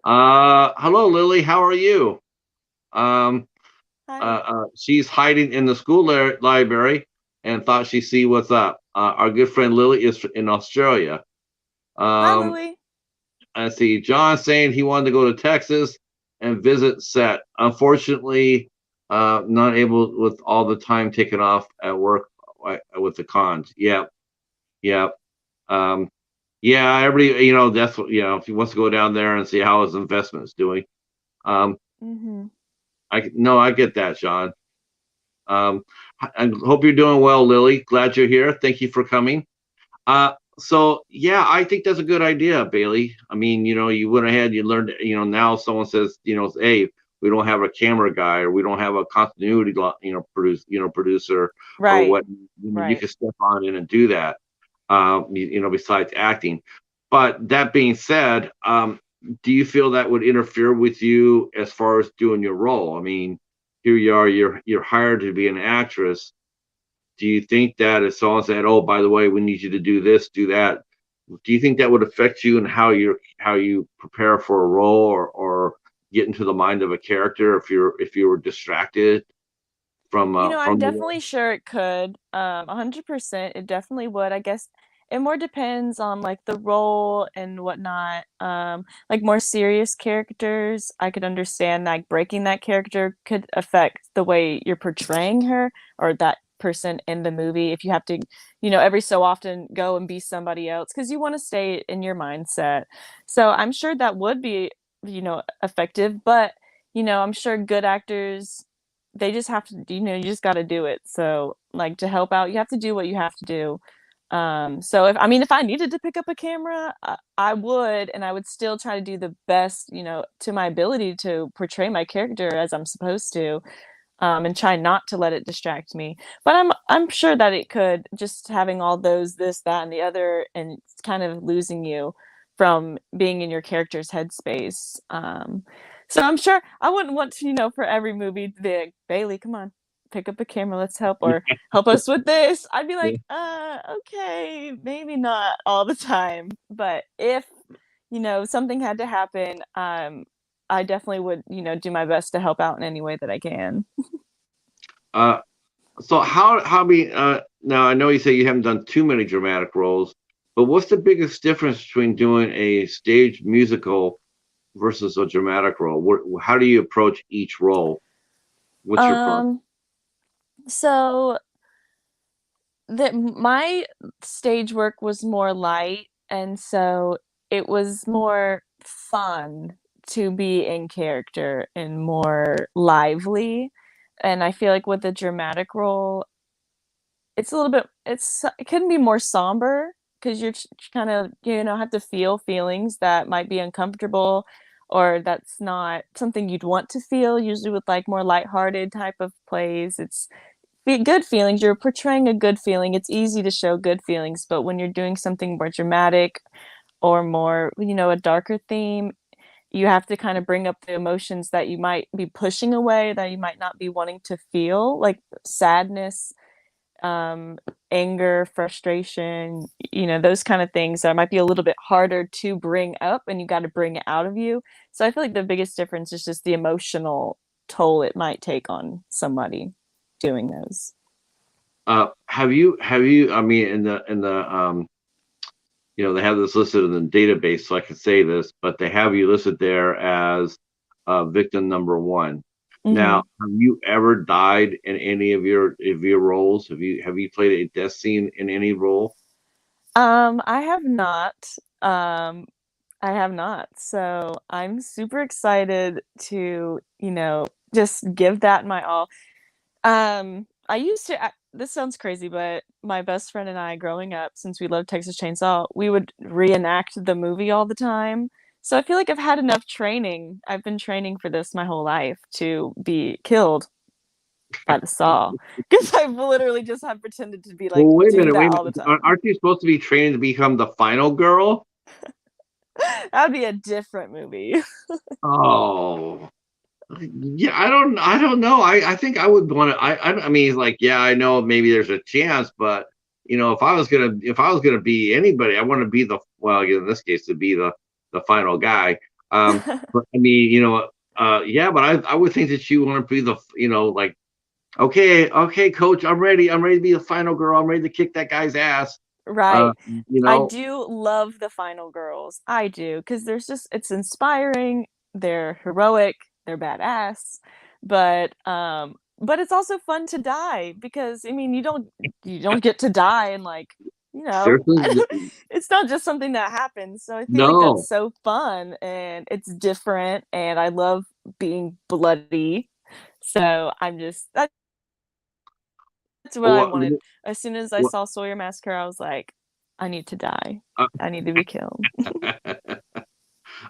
Hello, Lily. How are you? Um, Hi. She's hiding in the school library and thought she see what's up. Our good friend Lily is in Australia. Hi, Um, Louie. I see John saying he wanted to go to Texas and visit set. Unfortunately, not able with all the time taken off at work with the cons. Yep, yep. Um, yeah, everybody, that's what, if he wants to go down there and see how his investment is doing. Um, Mm-hmm. I get that, John. Um, I hope you're doing well, Lily. Glad you're here. Thank you for coming. So yeah, I think that's a good idea, Bailey. I mean, you went ahead, you learned, now someone says, hey, we don't have a camera guy or we don't have a continuity, producer or Right. what, you Right. can step on in and do that. Besides acting. But that being said, do you feel that would interfere with you as far as doing your role? I mean, here you are, you're hired to be an actress. Do you think that if someone said, "Oh, by the way, we need you to do this, do that," do you think that would affect you and how you prepare for a role or get into the mind of a character if you were distracted I'm from the role? definitely sure it could. 100%, it definitely would. I guess it more depends on like the role and whatnot. Like more serious characters, I could understand like breaking that character could affect the way you're portraying her or that person in the movie. If you have to, every so often go and be somebody else because you want to stay in your mindset. So I'm sure that would be, effective. But I'm sure good actors they just have to you just gotta do it. So, like, to help out, you have to do what you have to do. So if I needed to pick up a camera, I would, and I would still try to do the best, to my ability to portray my character as I'm supposed to, and try not to let it distract me. But I'm sure that it could, just having all those, this, that, and the other, and it's kind of losing you from being in your character's headspace. So I'm sure I wouldn't want to, for every movie to be like, Bailey, come on, pick up a camera, let's help, or help us with this. I'd be like, okay, maybe not all the time, but if something had to happen, I definitely would, do my best to help out in any way that I can. Uh, so how be now I know you say you haven't done too many dramatic roles, but what's the biggest difference between doing a stage musical versus a dramatic role? How do you approach each role? What's your process? Um, so my stage work was more light, and so it was more fun to be in character and more lively. And I feel like with a dramatic role, it's a little bit it can be more somber because you're kind of have to feel feelings that might be uncomfortable or that's not something you'd want to feel. Usually with like more lighthearted type of plays, it's good feelings. You're portraying a good feeling. It's easy to show good feelings, but when you're doing something more dramatic or more, a darker theme, you have to kind of bring up the emotions that you might be pushing away, that you might not be wanting to feel, like sadness, um, anger, frustration, those kind of things that might be a little bit harder to bring up and you got to bring it out of you. So I feel like the biggest difference is just the emotional toll it might take on somebody doing those. Have you I mean in the they have this listed in the database, so I can say this, but they have you listed there as victim number one. Hmm. Now, have you ever died in any of your roles? Have you played a death scene in any role? I have not. Um, I have not. So I'm super excited to, just give that my all. I used to this sounds crazy, but my best friend and I growing up, since we loved Texas Chainsaw, we would reenact the movie all the time. So I feel like I've had enough training. I've been training for this my whole life to be killed by the saw. Because I've literally just have pretended to be like Well, wait a do minute, that wait a all the minute. time. Aren't you supposed to be trained to become the final girl? That'd be a different movie. Oh, yeah. I don't know. I think I would want to. I mean, like, yeah, I know maybe there's a chance, but if I was gonna be anybody, I want to be the well, in this case, to be the final guy. But I mean, Yeah, but I would think that you want to be the, like, okay, coach, I'm ready to be the final girl. I'm ready to kick that guy's ass. Uh, Right. you I know, do love the final girls. I do, because it's inspiring, they're heroic, they're badass, but it's also fun to die because I mean you don't get to die and like, you know, seriously, it's not just something that happens. So I feel like that's no. so fun and it's different and I love being bloody. So that's what I What, wanted. As soon as I what, saw Sawyer Massacre, I was like, I need to die. I need to be killed.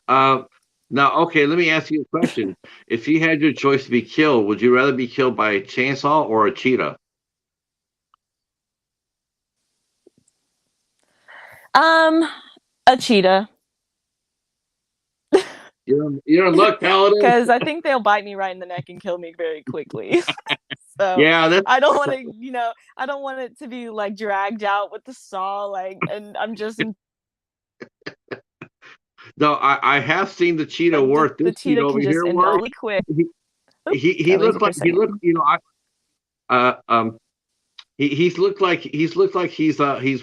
uh, now, okay, let me ask you a question. If you had your choice to be killed, would you rather be killed by a chainsaw or a cheetah? Um, a cheetah. You're in luck, Paladin. Because I think they'll bite me right in the neck and kill me very quickly. So Yeah, that's I don't want to, I don't want it to be like dragged out with the saw, like, and I'm just no. I have seen the cheetah like work. the This cheetah cheetah over can just here end it work. all really quick. He Oh, he gotta lose looked you for like a second. uh um he's looked like he's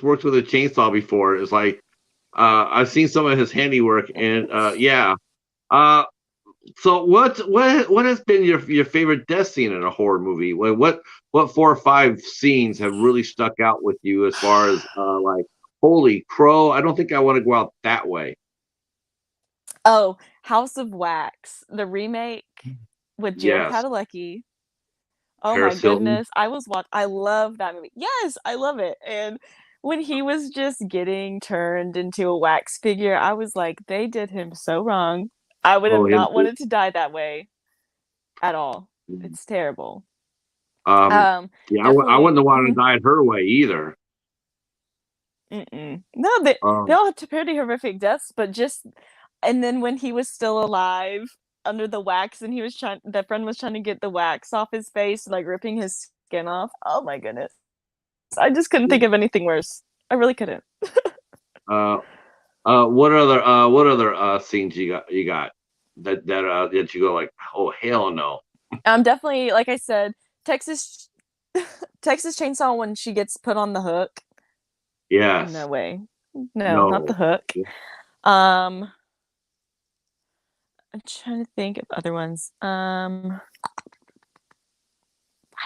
worked with a chainsaw before. It's like I've seen some of his handiwork, and yeah. Uh, so what has been your favorite death scene in a horror movie? What 4 or 5 scenes have really stuck out with you as far as like, holy crow, I don't think I want to go out that way. Oh, House of Wax, the remake with Jared Yes, Padalecki. Oh my Paris Hilton. goodness. I love that movie. Yes, I love it. And when he was just getting turned into a wax figure, I was like, they did him so wrong. I would have Oh, him not too. wanted to die that way at all. It's terrible. Um, Um, yeah, I wouldn't definitely. have wanted to die her way either. No, they Um, all had pretty horrific deaths, but just and then when he was still alive under the wax and that friend was trying to get the wax off his face, like ripping his skin off. Oh my goodness. I just couldn't think of anything worse. I really couldn't. uh, what other scenes you got that you go like, oh hell no. Definitely, like I said, Texas Texas Chainsaw when she gets put on the hook. No Yes. way. No, not the No. hook. Um, I'm trying to think of other ones. I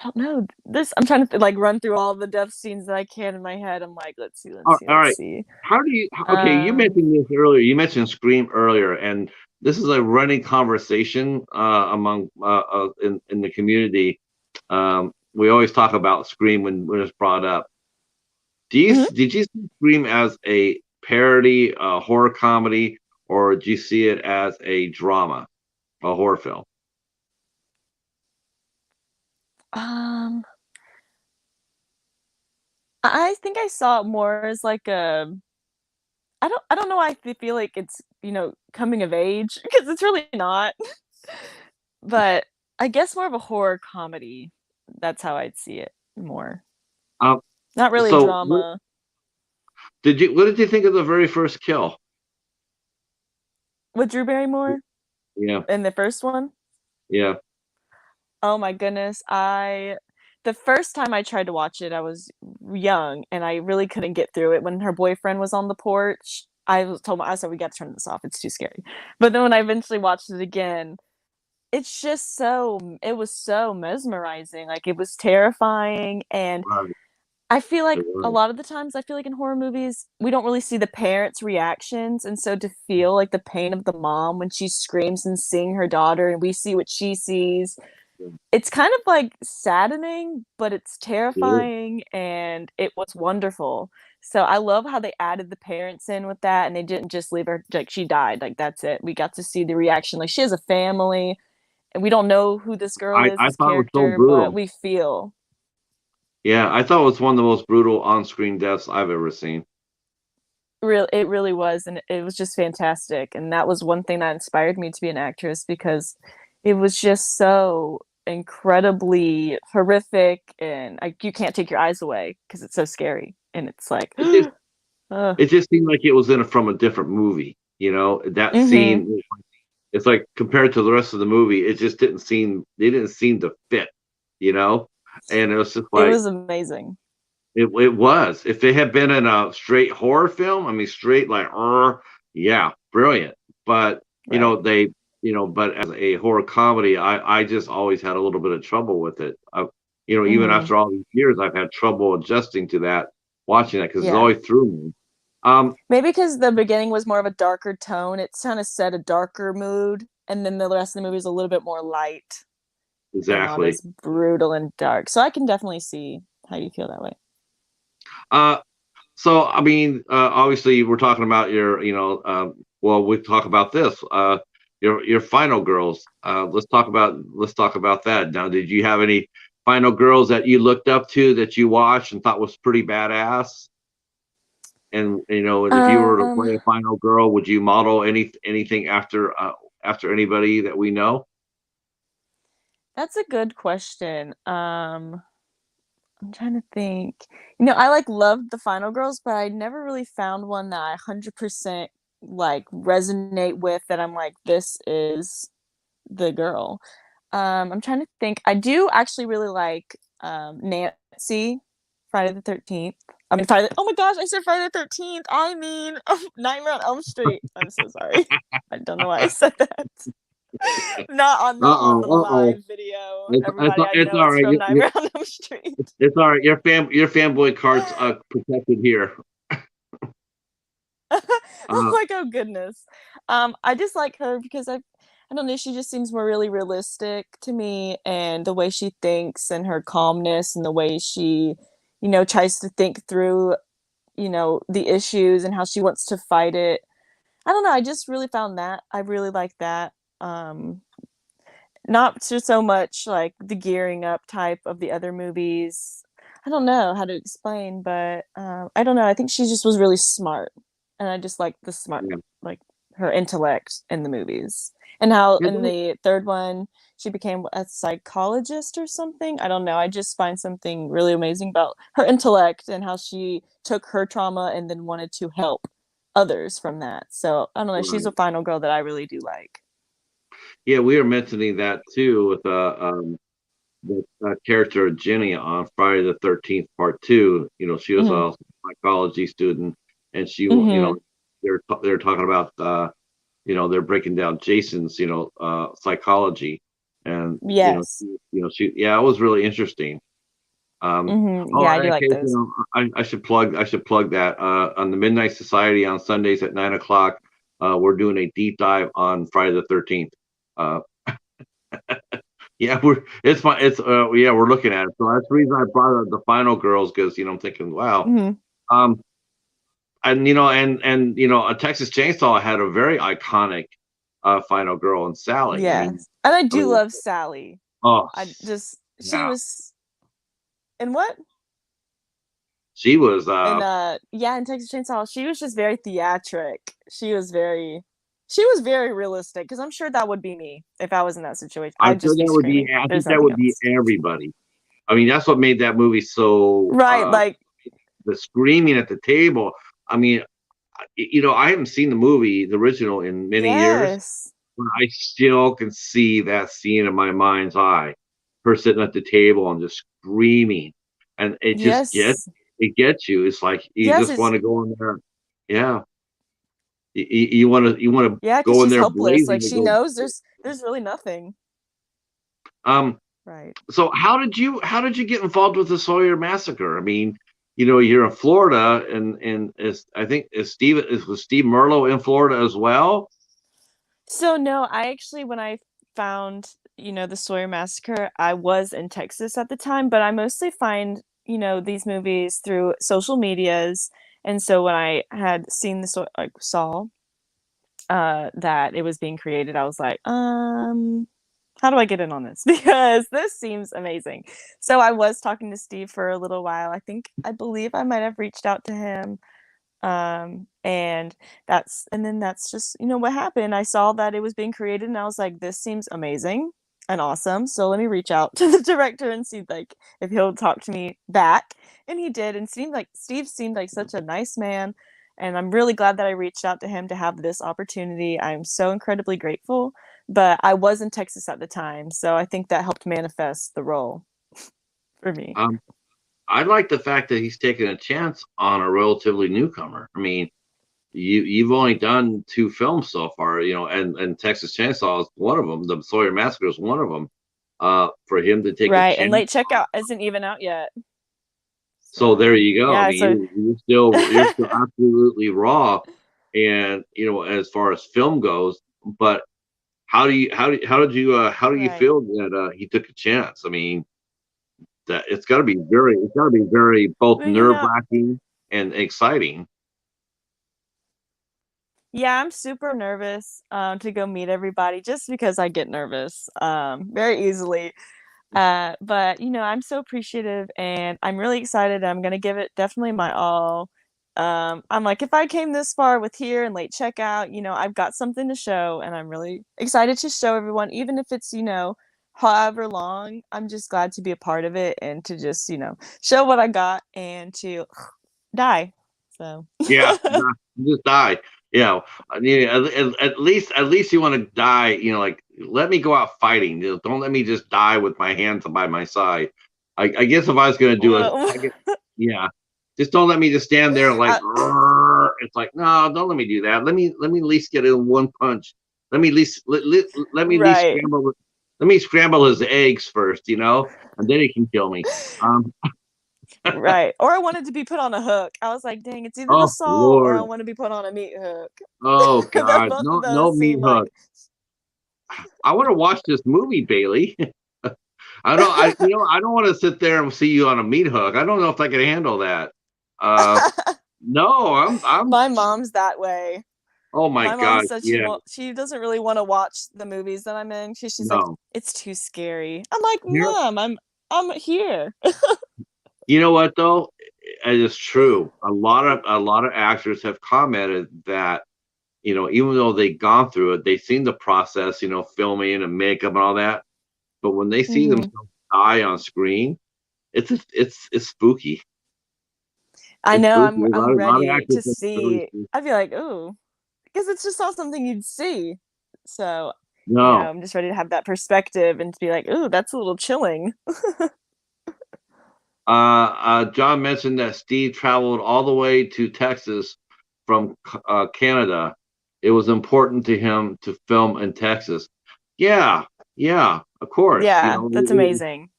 don't know. This I'm trying to like run through all the death scenes that I can in my head. I'm like, All let's right. see. How do you? Okay, you Um, mentioned this earlier. You mentioned Scream earlier, and this is a running conversation among in the community. We always talk about Scream when it's brought up. mhm. Did you see Scream as a parody, a horror comedy, or did you see it as a drama, a horror film? um, I think I saw it more as like a I don't know why I feel like it's, coming of age because it's really not. But I guess more of a horror comedy. That's how I'd see it more. Um, Not really so drama. what did you think of the very first kill? With Drew Barrymore Yeah, in the first one? yeah. Oh my goodness. The first time I tried to watch it, I was young and I really couldn't get through it when her boyfriend was on the porch. I said we got to turn this off. It's too scary. But then when I eventually watched it again, it was so mesmerizing. Like it was terrifying and Right, I feel it like a was. lot of the times I feel like in horror movies, we don't really see the parents' reactions. And so to feel like the pain of the mom when she screams and seeing her daughter and we see what she sees, it's kind of like saddening, but it's Yeah. terrifying and it was wonderful. So I love how they added the parents in with that and they didn't just leave her like she died, like that's it. We got to see the reaction. Like she has a family and we don't know who this girl is, I this thought it was so character, but brutal. we feel Yeah, I thought it was one of the most brutal on-screen deaths I've ever seen. it really was and it was just fantastic and that was one thing that inspired me to be an actress because it was just so incredibly horrific and like you can't take your eyes away because it's so scary and it's like It just uh, it just seemed like it was from a different movie. You know, that mm-hmm. scene. it's like compared to the rest of the movie, it just didn't seem they didn't seem to fit, you know. And it was just It like was amazing. it was. If it had been in a straight horror film, I mean, straight like, yeah, brilliant. But Right. but as a horror comedy, I just always had a little bit of trouble with it. Even Hmm. after all these years, I've had trouble adjusting to that, watching that because it's Yeah. always through me. Um, Maybe because the beginning was more of a darker tone. It's kind of set a darker mood, and then the rest of the movie is a little bit more light and not exactly. as brutal and dark. So I can definitely see how you feel that way. Uh, so I mean, obviously, we're talking about well, we talk about this. Your final girls. Let's talk about that. Now, did you have any final girls that you looked up to that you watched and thought was pretty badass? And if you were to Um, play a final girl, would you model anything after anybody that we know? that's a good question. I'm trying to think. I like loved the Final Girls, but I never really found one that I 100% like resonate with that I'm like, this is the girl. I'm trying to think. I do actually really like Nancy, Friday the 13th. I mean, oh my gosh, I said Friday the 13th. I mean, Nightmare on Elm Street. I'm so sorry. I don't know why I said that. Not on the Uh-oh. live video. It's, it's, Everybody, I it's know all it's right. from Nightmare on Elm Street. It's all right. Your fanboy card's protected here. Oh Uh, my god, goodness. I just like her because I don't know, she just seems more really realistic to me, and the way she thinks and her calmness and the way she, tries to think through, the issues and how she wants to fight it. I don't know, I just really found that. I really like that. Um Not so much like the gearing up type of the other movies. I don't know how to explain, but I don't know. I think she just was really smart, and I just like the smart, yeah. like her intellect in the movies, and how It in was- the third one she became a psychologist or something. I don't know. I just find something really amazing about her intellect and how she took her trauma and then wanted to help others from that. So I don't know. She's a right. final girl that I really do like. Yeah, we were mentioning that too with the character of Jenny on Friday the 13th Part Two. She was Hmm. a psychology student, and Hmm. they're talking about they're breaking down Jason's psychology, and Yes. yeah, it was really interesting. Yeah, In I do that like case, those. I should plug that on the Midnight Society on Sundays at 9 o'clock. We're doing a deep dive on Friday the 13th. Uh, yeah, we're looking at it. So that's the reason I brought up the Final Girls because I'm thinking, wow. Hmm. Um, a Texas Chainsaw had a very iconic Final Girl in Sally. Yes. And I I do mean, love Sally. oh She yeah, was in what? she was And yeah, in Texas Chainsaw, she was just very theatric. She was very realistic because I'm sure that would be me if I was in that situation. I'm I'd sure just be that would be. screaming. I think There's that nothing would be else. everybody. I mean, that's what made that movie so. Right, like The screaming at the table. I mean, I haven't seen the original, in many years, yes. but I still can see that scene in my mind's eye. Her sitting at the table and just screaming, and Yes. it gets you. It's like you Yes, just it's want to go in there. Yeah, you want to yeah, because go in she's there helpless. blazing Like to she go. knows there's really nothing. Um, Right. So how did you get involved with the Sawyer Massacre? I mean, you're in Florida, and I think was Steve Merlo in Florida as well? So no, I actually when I found, the Sawyer Massacre, I was in Texas at the time, but I mostly find, these movies through social medias. And so when I had seen saw that it was being created, I was like, how do I get in on this? Because this seems amazing. So I was talking to Steve for a little while. I believe I might have reached out to him, and then that's just what happened. I saw that it was being created and I was like, this seems amazing and awesome, so let me reach out to the director and see like if he'll talk to me back. And he did, and Steve seemed like such a nice man. And I'm really glad that I reached out to him to have this opportunity. I'm so incredibly grateful. But I was in Texas at the time, so I think that helped manifest the role for me. I like the fact that he's taking a chance on a relatively newcomer. I mean, you've only done 2 films so far, and Texas Chainsaw is one of them. The Sawyer Massacre is one of them. For him to take a Right, and chance. Late Checkout isn't even out yet. So So there you go. I yeah, so mean, you're still absolutely raw, and as far as film goes. But how do you right. feel that he took a chance? I mean, that it's got to be very both Well, nerve-wracking and exciting. yeah, I'm super nervous to go meet everybody just because I get nervous very easily. But I'm so appreciative and I'm really excited. I'm gonna give it definitely my all. I'm like, if I came this far with here and Late Checkout, I've got something to show, and I'm really excited to show everyone, even if it's however long. I'm just glad to be a part of it and to just show what I got and to die. So Yeah, just die. I mean, at least you want to die. Like, let me go out fighting. Don't let me just die with my hands by my side. I guess if I was going to do a, well, yeah, just don't let me just stand there like. I, It's like, no, don't let me do that. Let me at least get in one punch. Let me at least let me at least right. scramble. Let me scramble his eggs first, and then he can kill me. Um, Right. Or I wanted to be put on a hook. I was like, dang, it's either the oh saw or I Lord. want to be put on a meat hook. Oh They're God, both of no, no those meat seem like hook. I want to watch this movie, Bailey. I don't want to sit there and see you on a meat hook. I don't know if I can handle that. Uh, no, my mom's that way. oh my My mom God, said yeah, she doesn't really want to watch the movies that I'm in. She's like, no. it's too scary. I'm like, Here, Mom, I'm here. you know what though? It is true. A lot of actors have commented that even though they've gone through it, they've seen the process, filming and makeup and all that. But when they see hmm themselves die on screen, it's spooky. I It's know spooky. I'm A lot of ready actors to have really see. I'd be like, ooh, because it's just not something you'd see. So, no. I'm just ready to have that perspective and to be like, ooh, that's a little chilling. John mentioned that Steve traveled all the way to Texas from Canada. It was important to him to film in Texas. Yeah, yeah, of course. Yeah, that's amazing.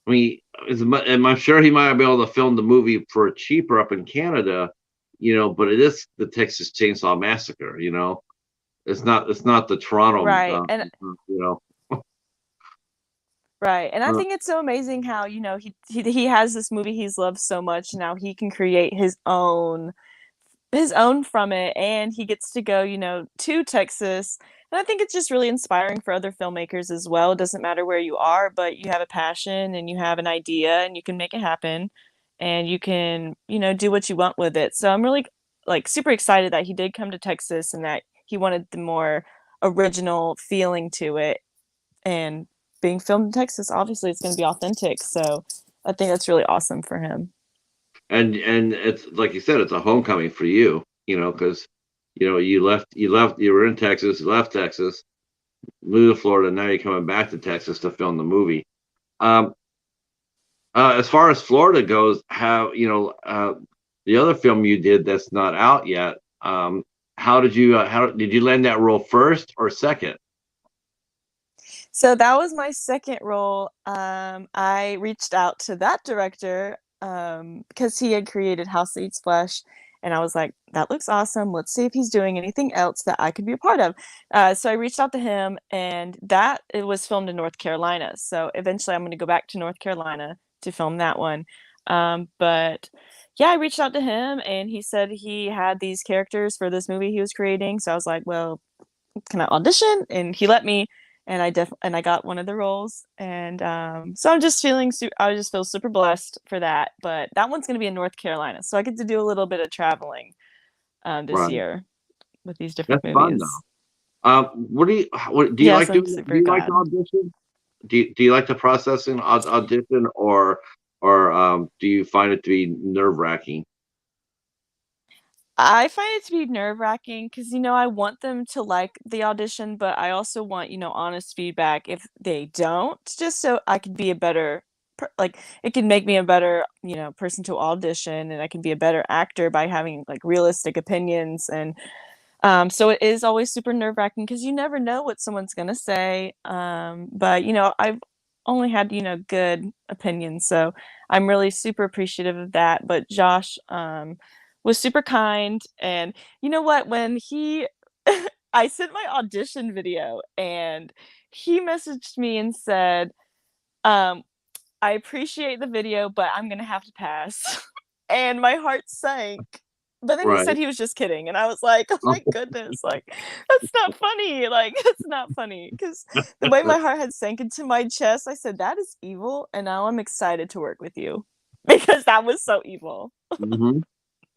I mean, and I'm sure he might be able to film the movie for cheaper up in Canada, but it is the Texas Chainsaw Massacre. It's not the Toronto. Right. And You know, right. And I uh, think it's so amazing how, he has this movie he's loved so much. Now he can create his own from it, and he gets to go, to Texas. And I think it's just really inspiring for other filmmakers as well. It doesn't matter where you are, but you have a passion and you have an idea and you can make it happen and you can, do what you want with it. So I'm really like super excited that he did come to Texas and that he wanted the more original feeling to it, and being filmed in Texas, obviously it's going to be authentic. So I think that's really awesome for him. and it's like you said, it's a homecoming for you. Because you were in Texas, you left Texas, moved to Florida. Now you're coming back to Texas to film the movie. Um, as far as Florida goes, how the other film you did that's not out yet? How did you land that role first or second? So that was my second role. I reached out to that director because he had created House That Eats Flesh, and I was like, "That looks awesome. Let's see if he's doing anything else that I could be a part of." So I reached out to him, and that it was filmed in North Carolina. So eventually, I'm going to go back to North Carolina to film that one. But yeah, I reached out to him, and he said he had these characters for this movie he was creating. So I was like, "Well, can I audition?" And he let me, and I got one of the roles, and so I just feel super blessed for that. But that one's going to be in North Carolina, so I get to do a little bit of traveling this Right, year with these different that's fun though. movies. What do you Yes, like I'm doing? Do super you like to glad. audition? Do you like the processing audition, or do you find it to be nerve wracking? I find it to be nerve-wracking because, I want them to like the audition, but I also want, honest feedback if they don't, just so I could be a better it can make me a better, person to audition, and I can be a better actor by having, like, realistic opinions, and so it is always super nerve-wracking because you never know what someone's gonna say, but, I've only had, good opinions, so I'm really super appreciative of that, but Josh, was super kind, and you know what? When he I sent my audition video, and he messaged me and said, um, "I appreciate the video, but I'm gonna have to pass." And my heart sank. But then he said Right. he was just kidding, and I was like, "Oh my goodness, like, that's not funny, like, that's not funny." Because the way my heart had sank into my chest, I said, "That is evil, and now I'm excited to work with you." Because that was so evil. Hmm.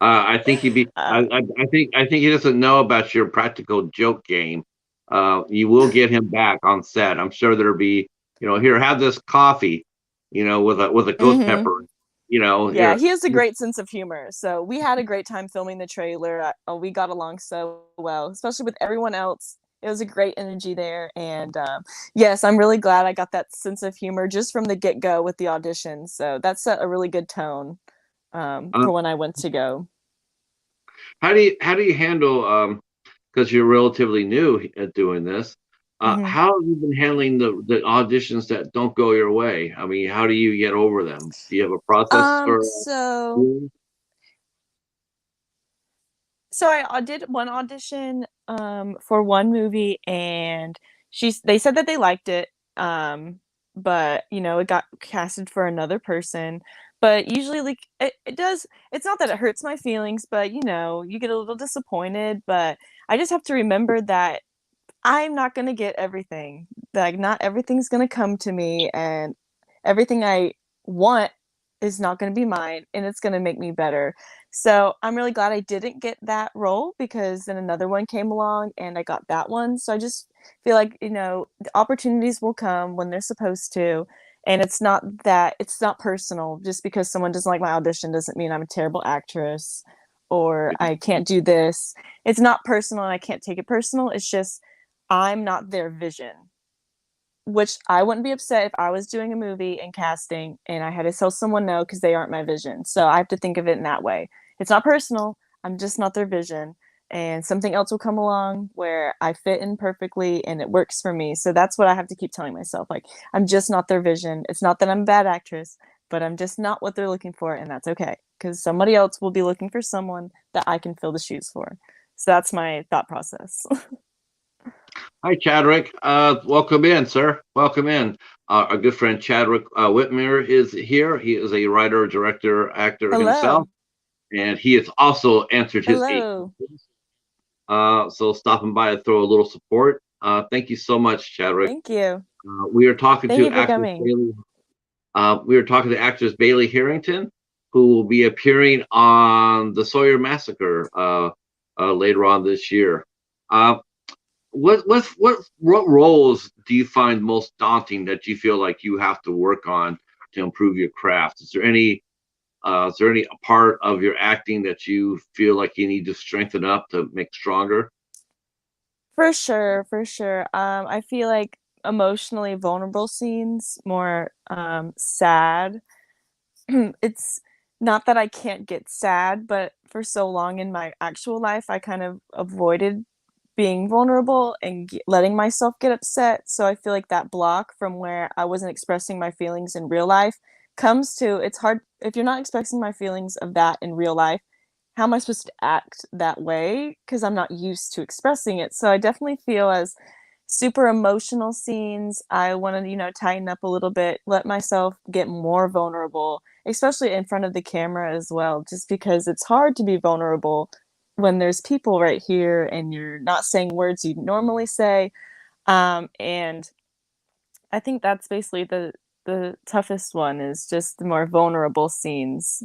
I think he'd be. Uh, I think he doesn't know about your practical joke game. You will get him back on set. I'm sure there'll be. Here, have this coffee. With a ghost mhm. pepper. You know, Yeah, here. he has a great sense of humor, so we had a great time filming the trailer, we got along so well, especially with everyone else. It was a great energy there, and, yes, I'm really glad I got that sense of humor just from the get-go with the audition, so that set a really good tone, Uh, for when I went to go. how do you handle? Because you're relatively new at doing this. Mhm. How have you been handling the auditions that don't go your way? I mean, how do you get over them? Do you have a process Um, for? so Doing So I did one audition, for one movie, and they said that they liked it, but, it got casted for another person. But usually, like, it's not that it hurts my feelings, but, you get a little disappointed, but I just have to remember that I'm not gonna get everything. Like, not everything's gonna come to me, and everything I want is not gonna be mine, and it's gonna make me better. So, I'm really glad I didn't get that role because then another one came along and I got that one. So I just feel like, the opportunities will come when they're supposed to, and it's not personal. Just because someone doesn't like my audition doesn't mean I'm a terrible actress or I can't do this. It's not personal and I can't take it personal. It's just I'm not their vision, which I wouldn't be upset if I was doing a movie and casting and I had to tell someone no because they aren't my vision. So I have to think of it in that way. It's not personal. I'm just not their vision. And something else will come along where I fit in perfectly and it works for me. So that's what I have to keep telling myself. Like, I'm just not their vision. It's not that I'm a bad actress, but I'm just not what they're looking for. And that's okay because somebody else will be looking for someone that I can fill the shoes for. So that's my thought process. Hi, Chadwick. Welcome in, sir. Welcome in. Our good friend Chadwick Whitmer is here. He is a writer, director, actor himself, Hello. and he has also answered his eight Hello. questions. So stopping by to throw a little support. Thank you so much, Chadwick. Thank you. We are talking Thank to you for actress coming. Bailey. We are talking to actress Bailey Herrington, who will be appearing on the Sawyer Massacre later on this year. Uh, what roles do you find most daunting that you feel like you have to work on to improve your craft? Is there any part of your acting that you feel like you need to strengthen up to make stronger? For sure, for sure. I feel like emotionally vulnerable scenes, more sad. It's not that I can't get sad, but for so long in my actual life, I kind of avoided being vulnerable and letting myself get upset. So I feel like that block from where I wasn't expressing my feelings in real life comes to it's hard if you're not expressing my feelings of that in real life. How am I supposed to act that way? Because I'm not used to expressing it. So I definitely feel as super emotional scenes, I want to, tighten up a little bit, let myself get more vulnerable, especially in front of the camera as well, just because it's hard to be vulnerable when there's people right here and you're not saying words you'd normally say. And I think that's basically the toughest one is just the more vulnerable scenes.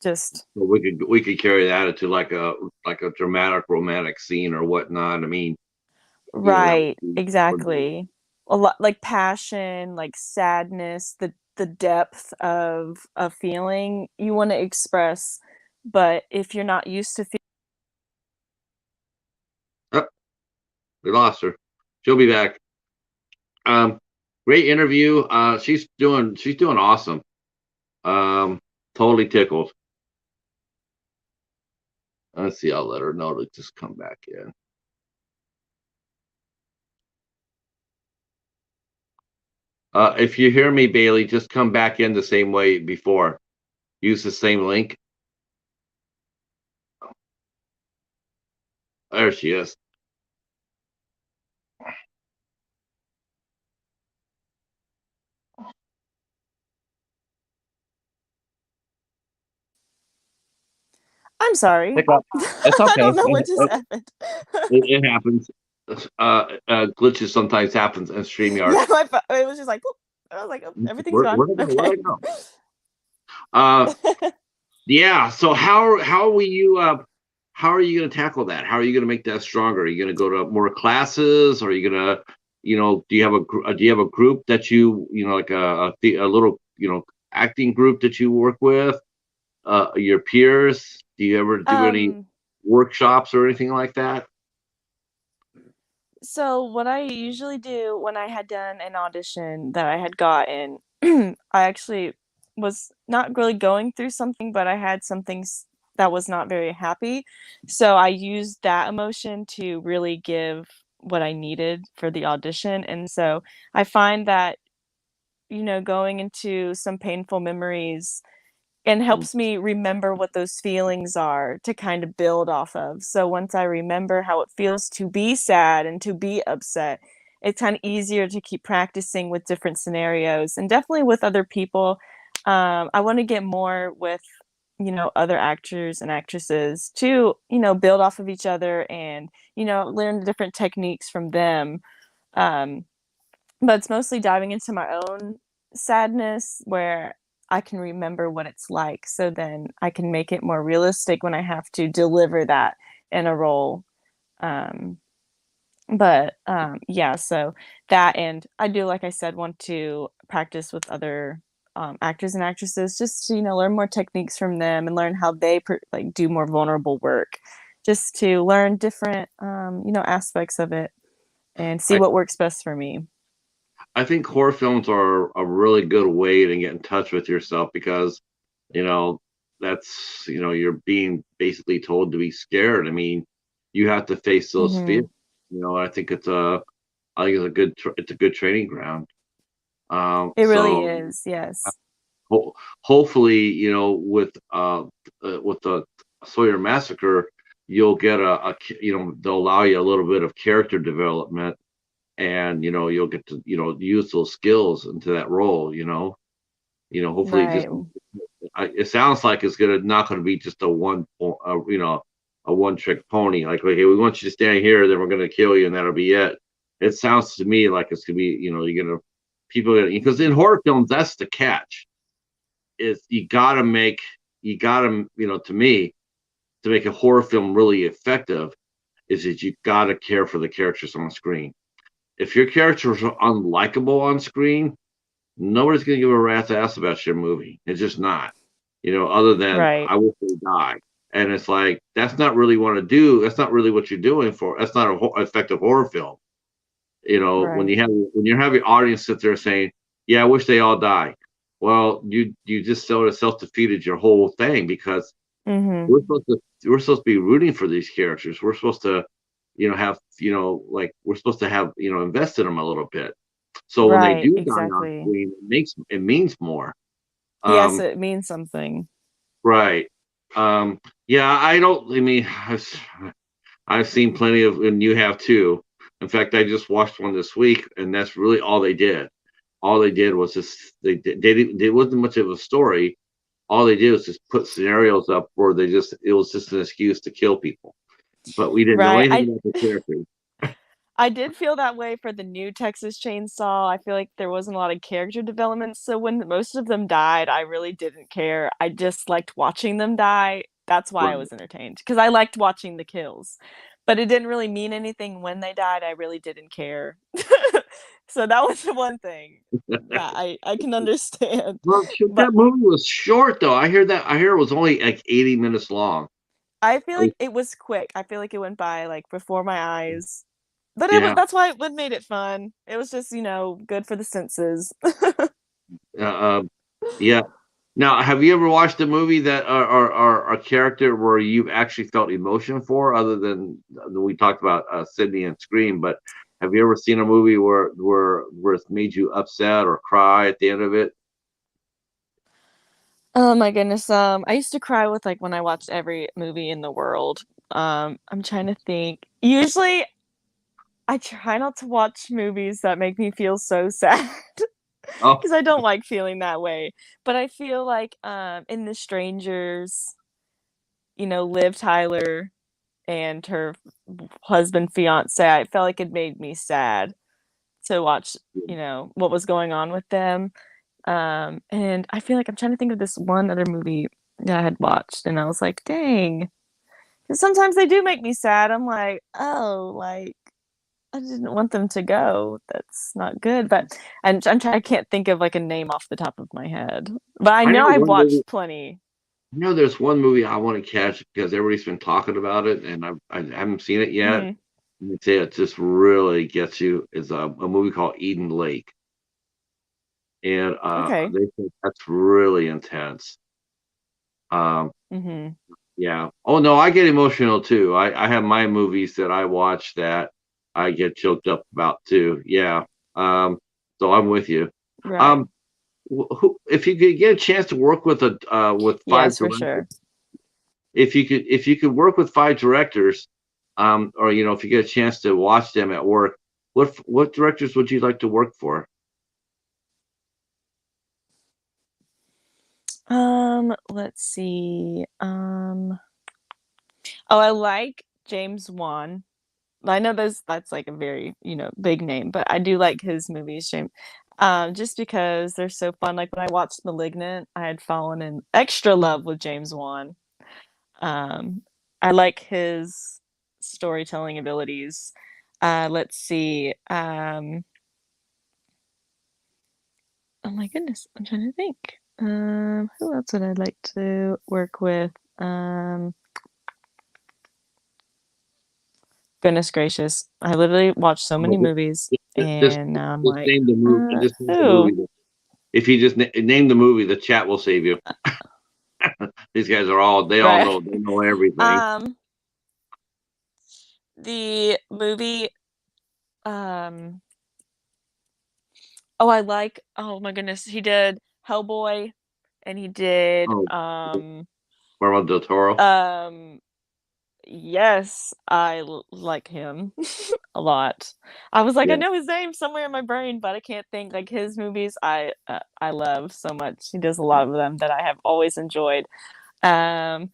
Just So we could carry that into like a dramatic romantic scene or whatnot. I mean, that would right, be exactly. A lot like passion, like sadness, the depth of a feeling you want to express but if you're not used to Oh, we lost her. She'll be back. Um, Great interview. She's doing awesome. Um, Totally tickled. Let's see. I'll let her know to just come back in. If you hear me, Bailey, just come back in the same way before. Use the same link. There she is. I'm sorry. Pick up. It's I okay. don't know what just happened. It happens. Glitches sometimes happens in StreamYard. Yeah, it was just like, whoop. I was like, oh, everything's Where gone. where did I go? Where Okay. did I go? Uh, yeah. So how are you going to tackle that? How are you going to make that stronger? Are you going to go to more classes? Or are you going to, do you have do you have a group that like a little, acting group that you work with? Your peers? Do you ever do any um, workshops or anything like that? so what I usually do when I had done an audition that I had gotten, I actually was not really going through something, but I had some things that was not very happy. So I used that emotion to really give what I needed for the audition. And so I find that, going into some painful memories and Mm. helps me remember what those feelings are to kind of build off of. So once I remember how it feels to be sad and to be upset, it's kind of easier to keep practicing with different scenarios and definitely with other people. I want to get more with, other actors and actresses to, build off of each other and, learn different techniques from them. Um, but it's mostly diving into my own sadness where I can remember what it's like, so then I can make it more realistic when I have to deliver that in a role. Um, yeah, so that and I do, like I said, want to practice with other, actors and actresses just to, learn more techniques from them and learn how they like, do more vulnerable work, just to learn different, aspects of it and see I what works best for me. I think horror films are a really good way to get in touch with yourself because, you know, you're being basically told to be scared. I mean, you have to face those fears. Mhm. I think it's a good training ground. It really So is, yes. hopefully, with the Sawyer Massacre, you'll get they'll allow you a little bit of character development, and you'll get to use those skills into that role. Hopefully Right. it sounds like it's not gonna be just a one trick pony. Like, okay, we want you to stand here, then we're gonna kill you, and that'll be it. It sounds to me like it's gonna be, you're gonna people gonna, because in horror films that's the catch, is to me, to make a horror film really effective, is that you gotta care for the characters on screen. If your characters are unlikable on screen, nobody's gonna give a rat's ass about your movie. It's just not. Other than Right. I wish they die. And it's like that's not really want to do. That's not really what you're doing for. That's not a effective horror film. When Right. you have your audience sit there saying, "Yeah, I wish they all die." Well, you just sort of self defeated your whole thing, because Mhm. we're supposed to be rooting for these characters. We're supposed to, have like we're supposed to have invest in them a little bit. So when they Right, do die on exactly. screen, it means more. Yes, Um, it means something. right. Yeah, I don't. I mean, I've seen plenty of, and you have too. In fact, I just watched one this week, and that's really all they did. All they did was just they wasn't much of a story. All they did was just put scenarios up where it was just an excuse to kill people, but we didn't know Right. anything about the characters. I did feel that way for the new Texas Chainsaw. I feel like there wasn't a lot of character development, so when most of them died, I really didn't care. I just liked watching them die. That's why I Right. was entertained, because I liked watching the kills. But it didn't really mean anything when they died. I really didn't care. So that was the one thing that I can understand. Well, But that movie was short though. I hear it was only like 80 minutes long. I feel Oh, like it was quick. I feel like it went by like before my eyes. But yeah. that's why it made it fun. It was just, good for the senses. Uh, uh, yeah. Now, have you ever watched a movie that or a character where you've actually felt emotion for, other than we talked about Sydney and Scream? But have you ever seen a movie where it's made you upset or cry at the end of it? Oh my goodness. I used to cry with like when I watched every movie in the world. I'm trying to think. Usually I try not to watch movies that make me feel so sad Oh, because I don't like feeling that way. But I feel like in The Strangers, Liv Tyler and her husband fiance, I felt like it made me sad to watch, what was going on with them. And I feel like I'm trying to think of this one other movie that I had watched, and I was like, dang. 'Cause sometimes they do make me sad. I'm like, oh, like I didn't want them to go. That's not good. But I can't think of like a name off the top of my head. But I I know know I've one movie. watched plenty. I know there's one movie I want to catch because everybody's been talking about it, and I haven't seen it yet. Hmm. Let me say it just really gets you. Is a movie called Eden Lake, and Okay. they think that's really intense. Um, Hmm. yeah. Oh no, I get emotional too. I have my movies that I watch that I get choked up about too. Yeah. Um, so I'm with you. Right. Um, if you could get a chance to work with five Yes, for directors, sure. if you could work with five directors, or if you get a chance to watch them at work, what directors would you like to work for? Let's see. Oh, I like James Wan. I know that's like a very, big name, but I do like his movies, James. Just because they're so fun. Like when I watched *Malignant*, I had fallen in extra love with James Wan. Um, I like his storytelling abilities. Let's see. Oh my goodness, I'm trying to think. Who else would I like to work with? Um, Goodness gracious. I literally watched so many movies Just and now I'm just like, name the movie. Just name the who? movie. If you just name the movie, the chat will save you. These guys they all Right. know everything. Um, the movie, um, oh, I like, oh my goodness, he did Hellboy and he did, Oh, Guillermo del Toro. um, yes, like him a lot. I was like, I Yeah, know his name somewhere in my brain, but I can't think. Like his movies, I love so much. He does a lot of them that I have always enjoyed. Um,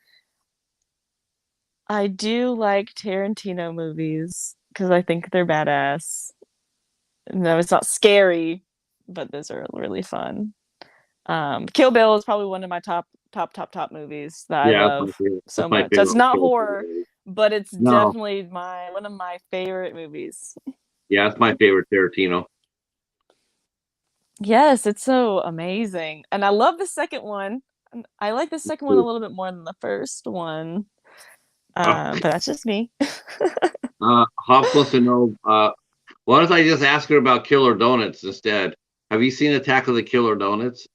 I do like Tarantino movies because I think they're badass. No, it's not scary, but those are really fun. Kill Bill is probably one of my top movies that I yeah, that's my love favorite. so That's my much. That's favorite not Tarantino horror, movie. but it's No, definitely my one of my favorite movies. yeah, that's my favorite Tarantino. Yes, it's so amazing. And I love the second one. I like the second one a little bit more than the first one. Uh, But that's just me. Hops wants to know. Why don't I just ask her about Killer Donuts instead? Have you seen Attack of the Killer Donuts?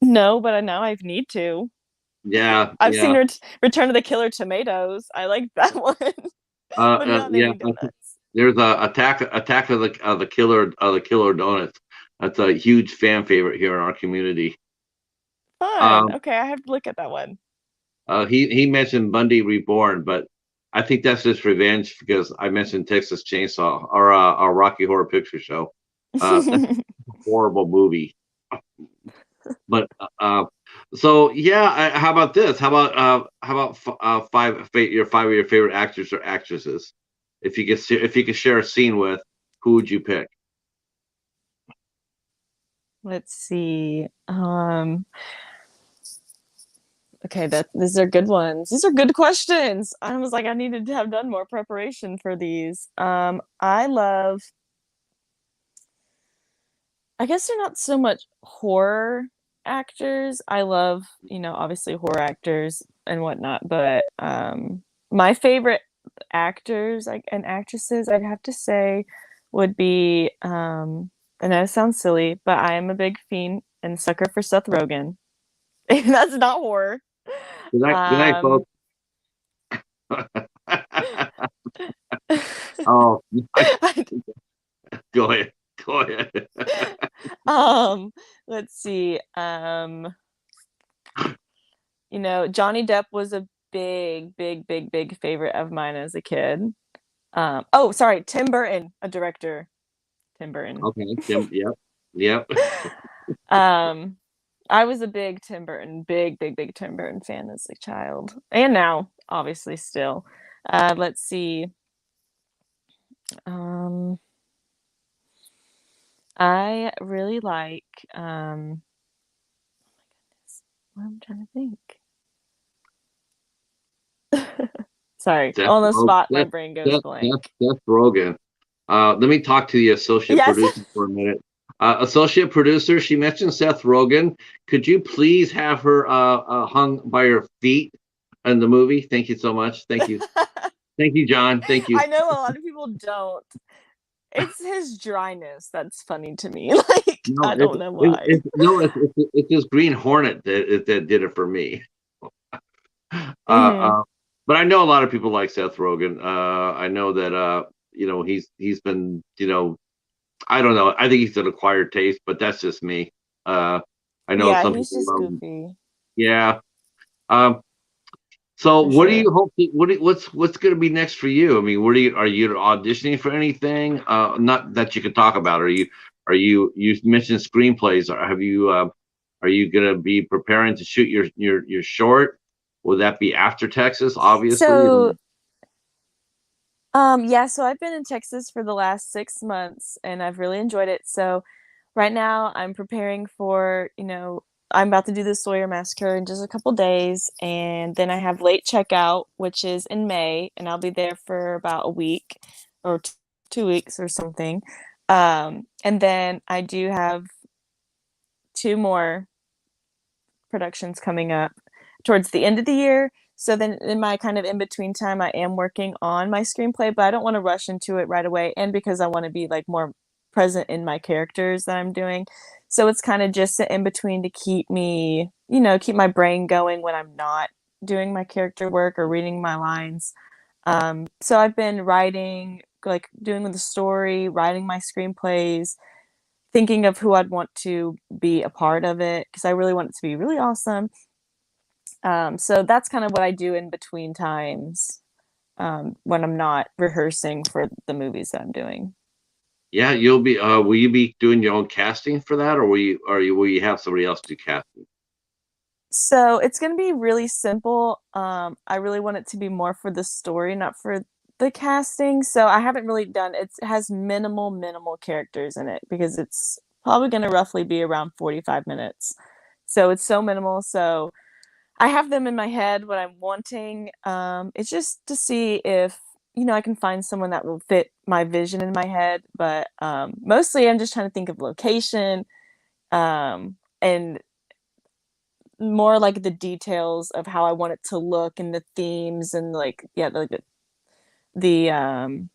No, but I now I need to. Yeah, I've seen yeah, Return of the Killer Tomatoes. I like that one, but not yeah. any donuts. There's a Attack of the Killer Donuts. That's a huge fan favorite here in our community. Fun. Um, Okay, I have to look at that one. he mentioned Bundy Reborn, but I think that's just revenge because I mentioned Texas Chainsaw or a Rocky Horror Picture Show. That's a horrible movie. But so yeah, how about this? How about five of your favorite actors or actresses? If you could share a scene with, who would you pick? Let's see. Okay, that these are good ones. These are good questions. I was like, I needed to have done more preparation for these. I love I guess they're not so much horror actors. I love, obviously horror actors and whatnot, but my favorite actors and actresses, I'd have to say, would be I know it sounds silly, but I am a big fiend and sucker for Seth Rogen. That's not horror. Good night, Um folks. Oh, go ahead. Go ahead. let's see. Johnny Depp was a big, big, big, big favorite of mine as a kid. Oh, sorry, Tim Burton, a director. Tim Burton. Okay, Tim. Yep. Yep. um, I was a big Tim Burton, big, big, big Tim Burton fan as a child, and now, obviously, still. Let's see. Um, I really like. Oh my goodness, what I'm trying to think. Sorry, Seth, on the Rogen. spot, my brain goes blank. Seth Rogen. Let me talk to the associate Yes. producer for a minute. Associate producer, she mentioned Seth Rogen. Could you please have her hung by her feet in the movie? Thank you so much. Thank you. Thank you, John. Thank you. I know a lot of people don't. It's his dryness that's funny to me. Like, No, I don't know why. it's this Green Hornet that did it for me. Hmm. But I know a lot of people like Seth Rogen. I know that he's been I don't know. I think he's an acquired taste, but that's just me. Uh, I know Yeah, some he's people just love him. goofy Yeah. Um, so for what do you sure. hope? What's going to be next for you? I mean, are you auditioning for anything? Not that you can talk about. You mentioned screenplays? Are you going to be preparing to shoot your short? Will that be after Texas? Obviously. So, yeah, so I've been in Texas for the last 6 months and I've really enjoyed it. So right now I'm preparing for, I'm about to do the Sawyer Massacre in just a couple days, and then I have late checkout, which is in May, and I'll be there for about a week or 2 weeks or something. And then I do have two more productions coming up towards the end of the year. So then in my kind of in between time, I am working on my screenplay, but I don't want to rush into it right away. And because I want to be like more present in my characters that I'm doing. So it's kind of just in between to keep me, keep my brain going when I'm not doing my character work or reading my lines. So I've been writing, like doing the story, writing my screenplays, thinking of who I'd want to be a part of it because I really want it to be really awesome. So that's kind of what I do in between times when I'm not rehearsing for the movies that I'm doing. Yeah, you'll be. Will you be doing your own casting for that, or will you have somebody else do casting? So it's going to be really simple. I really want it to be more for the story, not for the casting. So I haven't really done it. It has minimal characters in it because it's probably going to roughly be around 45 minutes. So it's so minimal. So I have them in my head what I'm wanting. It's just to see if I can find someone that will fit my vision in my head. But mostly, I'm just trying to think of location and more like the details of how I want it to look and the themes and like yeah, the um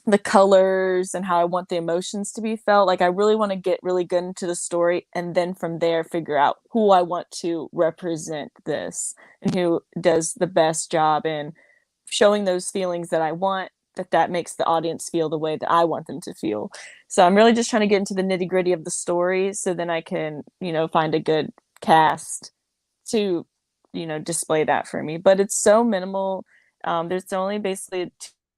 the colors and how I want the emotions to be felt. Like I really want to get really good into the story and then from there figure out who I want to represent this and who does the best job in showing those feelings that I want that makes the audience feel the way that I want them to feel. So I'm really just trying to get into the nitty-gritty of the story so then I can, find a good cast to, display that for me. But it's so minimal. There's only basically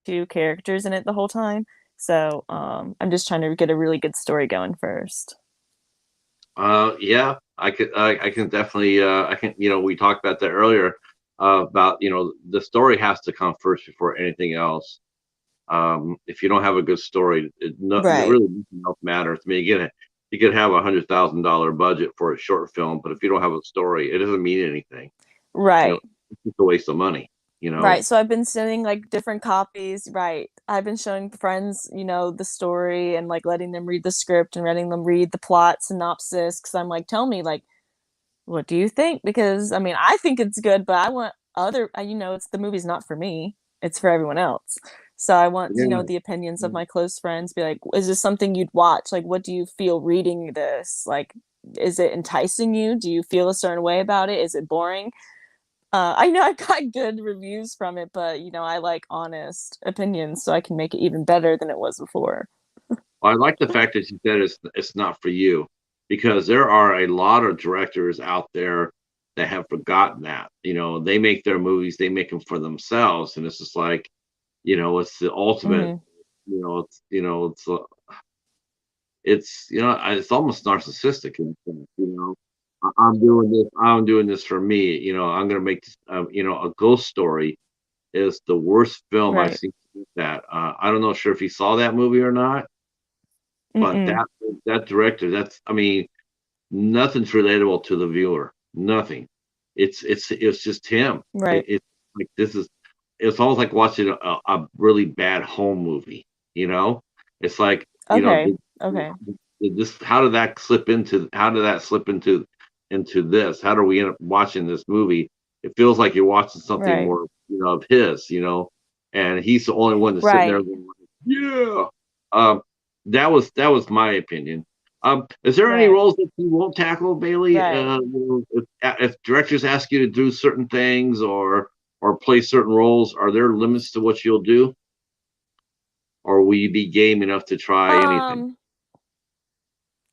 two characters in it the whole time. So I'm just trying to get a really good story going first. Yeah, I can definitely. I can. We talked about that earlier. About the story has to come first before anything else. If you don't have a good story, Right. really nothing else matters. I mean, you could have $100,000 budget for a short film, but if you don't have a story, it doesn't mean anything. Right. It's just a waste of money. you know. Right. So I've been sending like different copies. Right. I've been showing friends, the story and like letting them read the script and letting them read the plot synopsis. Cause I'm like, tell me, like, what do you think? Because I mean, I think it's good, but I want it's the movie's not for me. It's for everyone else. So I want, Yeah. the opinions of my close friends, be like, is this something you'd watch? Like, what do you feel reading this? Like, is it enticing you? Do you feel a certain way about it? Is it boring? I know I got good reviews from it, but I like honest opinions so I can make it even better than it was before. I like the fact that you said it's not for you, because there are a lot of directors out there that have forgotten that. They make their movies, they make them for themselves, and it's just like, it's the ultimate. Hmm. It's almost narcissistic. I'm doing this. I'm doing this for me. I'm gonna make this. A ghost story is the worst film I've Right. seen. That I don't know sure if you saw that movie or not, but Mm-mm. that director, I mean, nothing's relatable to the viewer. Nothing. It's just him. Right. It's like this is. It's almost like watching a really bad home movie. You know, it's like Okay. Okay. this. How did that slip into this? How do we end up watching this movie? It feels like you're watching something Right. more, of his, and he's the only one that's sitting there Right. going, yeah. Um, that was my opinion. Is there any Right. roles that you won't tackle, Bailey? Right. If directors ask you to do certain things or play certain roles, are there limits to what you'll do, or will you be game enough to try anything?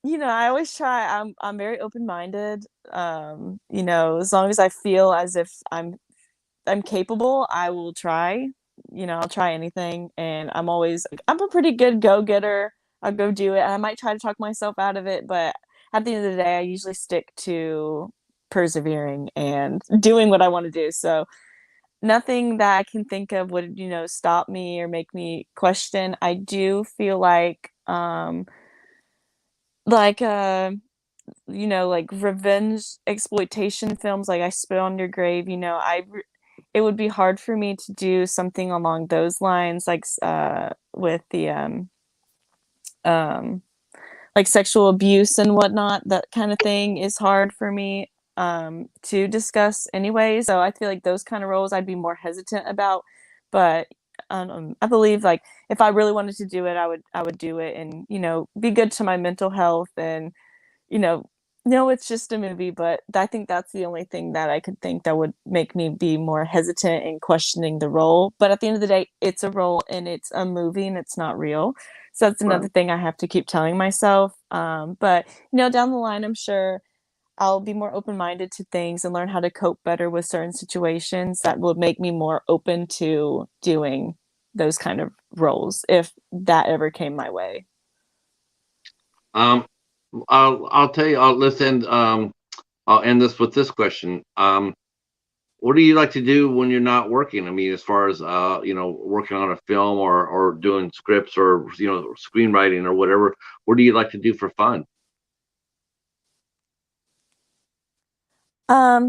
Um, I always try. I'm very open-minded. As long as I feel as if I'm capable, I will try. I'll try anything, and I'm a pretty good go-getter. I'll go do it. And I might try to talk myself out of it, but at the end of the day, I usually stick to persevering and doing what I want to do. So nothing that I can think of would, stop me or make me question. I do feel like like revenge exploitation films like I Spit on Your Grave, it would be hard for me to do something along those lines, like with the um like sexual abuse and whatnot. That kind of thing is hard for me to discuss anyway. So I feel like those kind of roles I'd be more hesitant about. But I believe like if I really wanted to do it, I would do it and be good to my mental health and you know, no, it's just a movie, but I think that's the only thing that I could think that would make me be more hesitant in questioning the role. But at the end of the day, it's a role and it's a movie and it's not real. So that's another Right. thing I have to keep telling myself. But down the line, I'm sure I'll be more open minded to things and learn how to cope better with certain situations that will make me more open to doing those kind of roles if that ever came my way. Um, I'll tell you. Let's end. I'll end this with this question. What do you like to do when you're not working? I mean, as far as working on a film or doing scripts or screenwriting or whatever. What do you like to do for fun?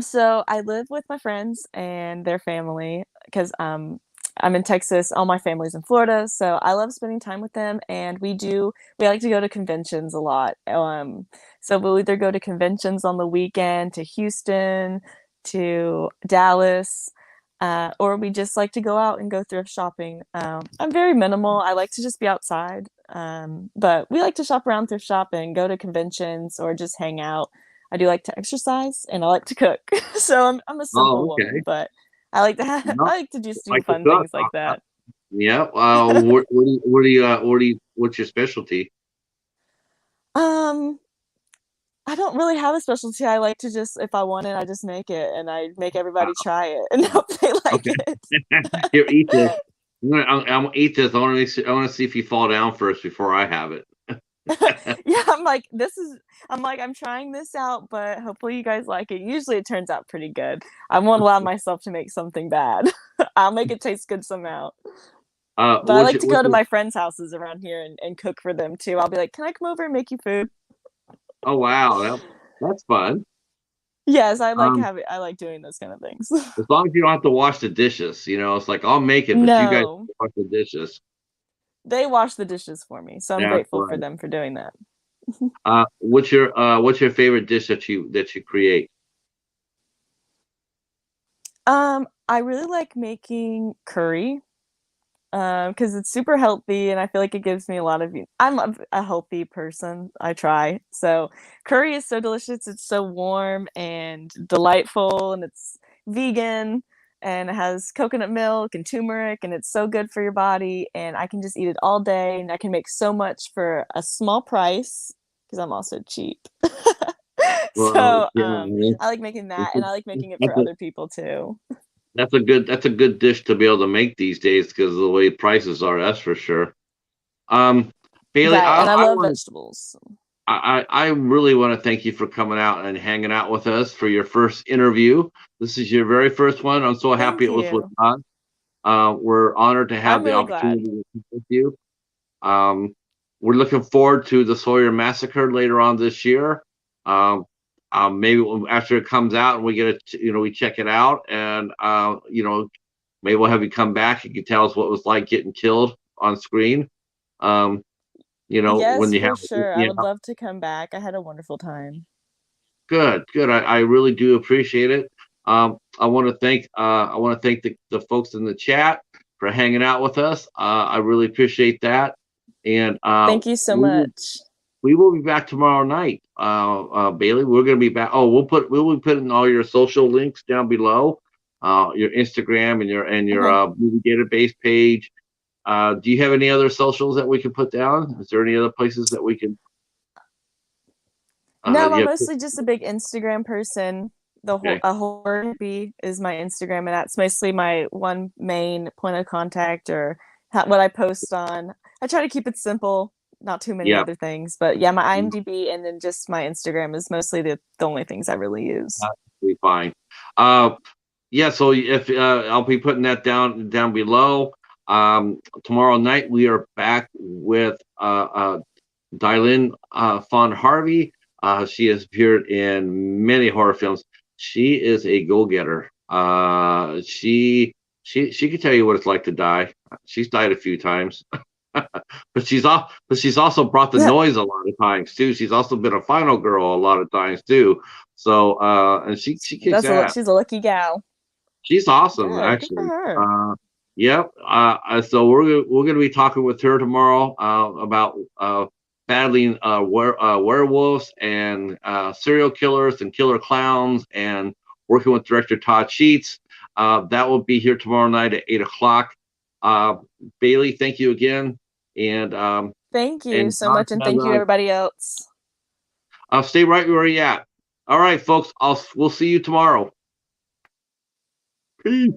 So I live with my friends and their family because I'm in Texas. All my family's in Florida, so I love spending time with them. And we like to go to conventions a lot. So we'll either go to conventions on the weekend to Houston, to Dallas, or we just like to go out and go thrift shopping. I'm very minimal. I like to just be outside. But we like to shop around thrift shop and go to conventions or just hang out. I do like to exercise and I like to cook. So I'm a simple Oh, woman, okay. but I like to No, I like to just do like to fun cook. things like that. Yeah. What's your specialty? Um, I don't really have a specialty. I like to just if I want it, I just make it and I make everybody try it and hope they like Okay. it. Here, eat this. I'm gonna eat this. I want to see if you fall down first before I have it. Yeah, I'm like, I'm trying this out, but hopefully you guys like it. Usually it turns out pretty good. I won't allow myself to make something bad. I'll make it taste good somehow. But I What's like your, to go what's to your, my friends' houses around here and cook for them too. I'll be like, "Can I come over and make you food?" oh wow, that's fun. Yes, Um, I like doing those kind of things. as long as you don't have to wash the dishes, it's like I'll make it, but you guys No, wash the dishes. they wash the dishes for me, so I'm That's grateful for right. them for doing that. What's your favorite dish that you create? I really like making curry. Because it's super healthy and I feel like it gives me a lot of. I'm a healthy person. I try. So curry is so delicious. It's so warm and delightful, and it's vegan and it has coconut milk and turmeric, and it's so good for your body. And I can just eat it all day, and I can make so much for a small price because I'm also cheap. Well, So yeah, I like making that, and I like making it for that's a other people too. that's a good dish to be able to make these days because of the way prices are. That's for sure. Um, Bailey, Right, I and I I love want vegetables. I really want to thank you for coming out and hanging out with us for your first interview. This is your very first one. I'm so happy Thank it was with you. us. We're honored to have I'm the really glad. opportunity to speak with you. Um, we're looking forward to the Sawyer Massacre later on this year. Um, maybe after it comes out and we get it, we check it out, and maybe we'll have you come back. You can tell us what it was like getting killed on screen. Um, when Yes, you for have, sure. I would love to come back. I had a wonderful time. good, good. I really do appreciate it. I want to thank the folks in the chat for hanging out with us. I really appreciate that. And Thank you so we will much. we will be back tomorrow night. Bailey, we're going to be back. Oh, we'll be putting all your social links down below. Your Instagram and your Okay. movie database page. Do you have any other socials that we can put down? Is there any other places that we can? No, You I'm have, mostly just a big Instagram person. okay. A horror hippie is my Instagram, and that's mostly my one main point of contact or what I post on. I try to keep it simple, not too many Yeah. other things. But yeah, my IMDb and then just my Instagram is mostly the only things I really use. Be fine. Uh, yeah. So if I'll be putting that down below. Tomorrow night we are back with Dylan Von Harvey. She has appeared in many horror films. She is a go-getter. She can tell you what it's like to die. She's died a few times. But she's also brought the noise a lot of times too. She's also been a final girl a lot of times too. So and she kicks ass. She's a lucky gal. She's awesome Good for actually. her. Yep. So we're gonna be talking with her tomorrow about battling werewolves and serial killers and killer clowns and working with director Todd Sheets. That will be here tomorrow night at 8 o'clock. Uh, Bailey, thank you again, and Thank you and so Todd, much, and thank you everybody else. stay right where you're at. All right, folks. We'll see you tomorrow. Peace.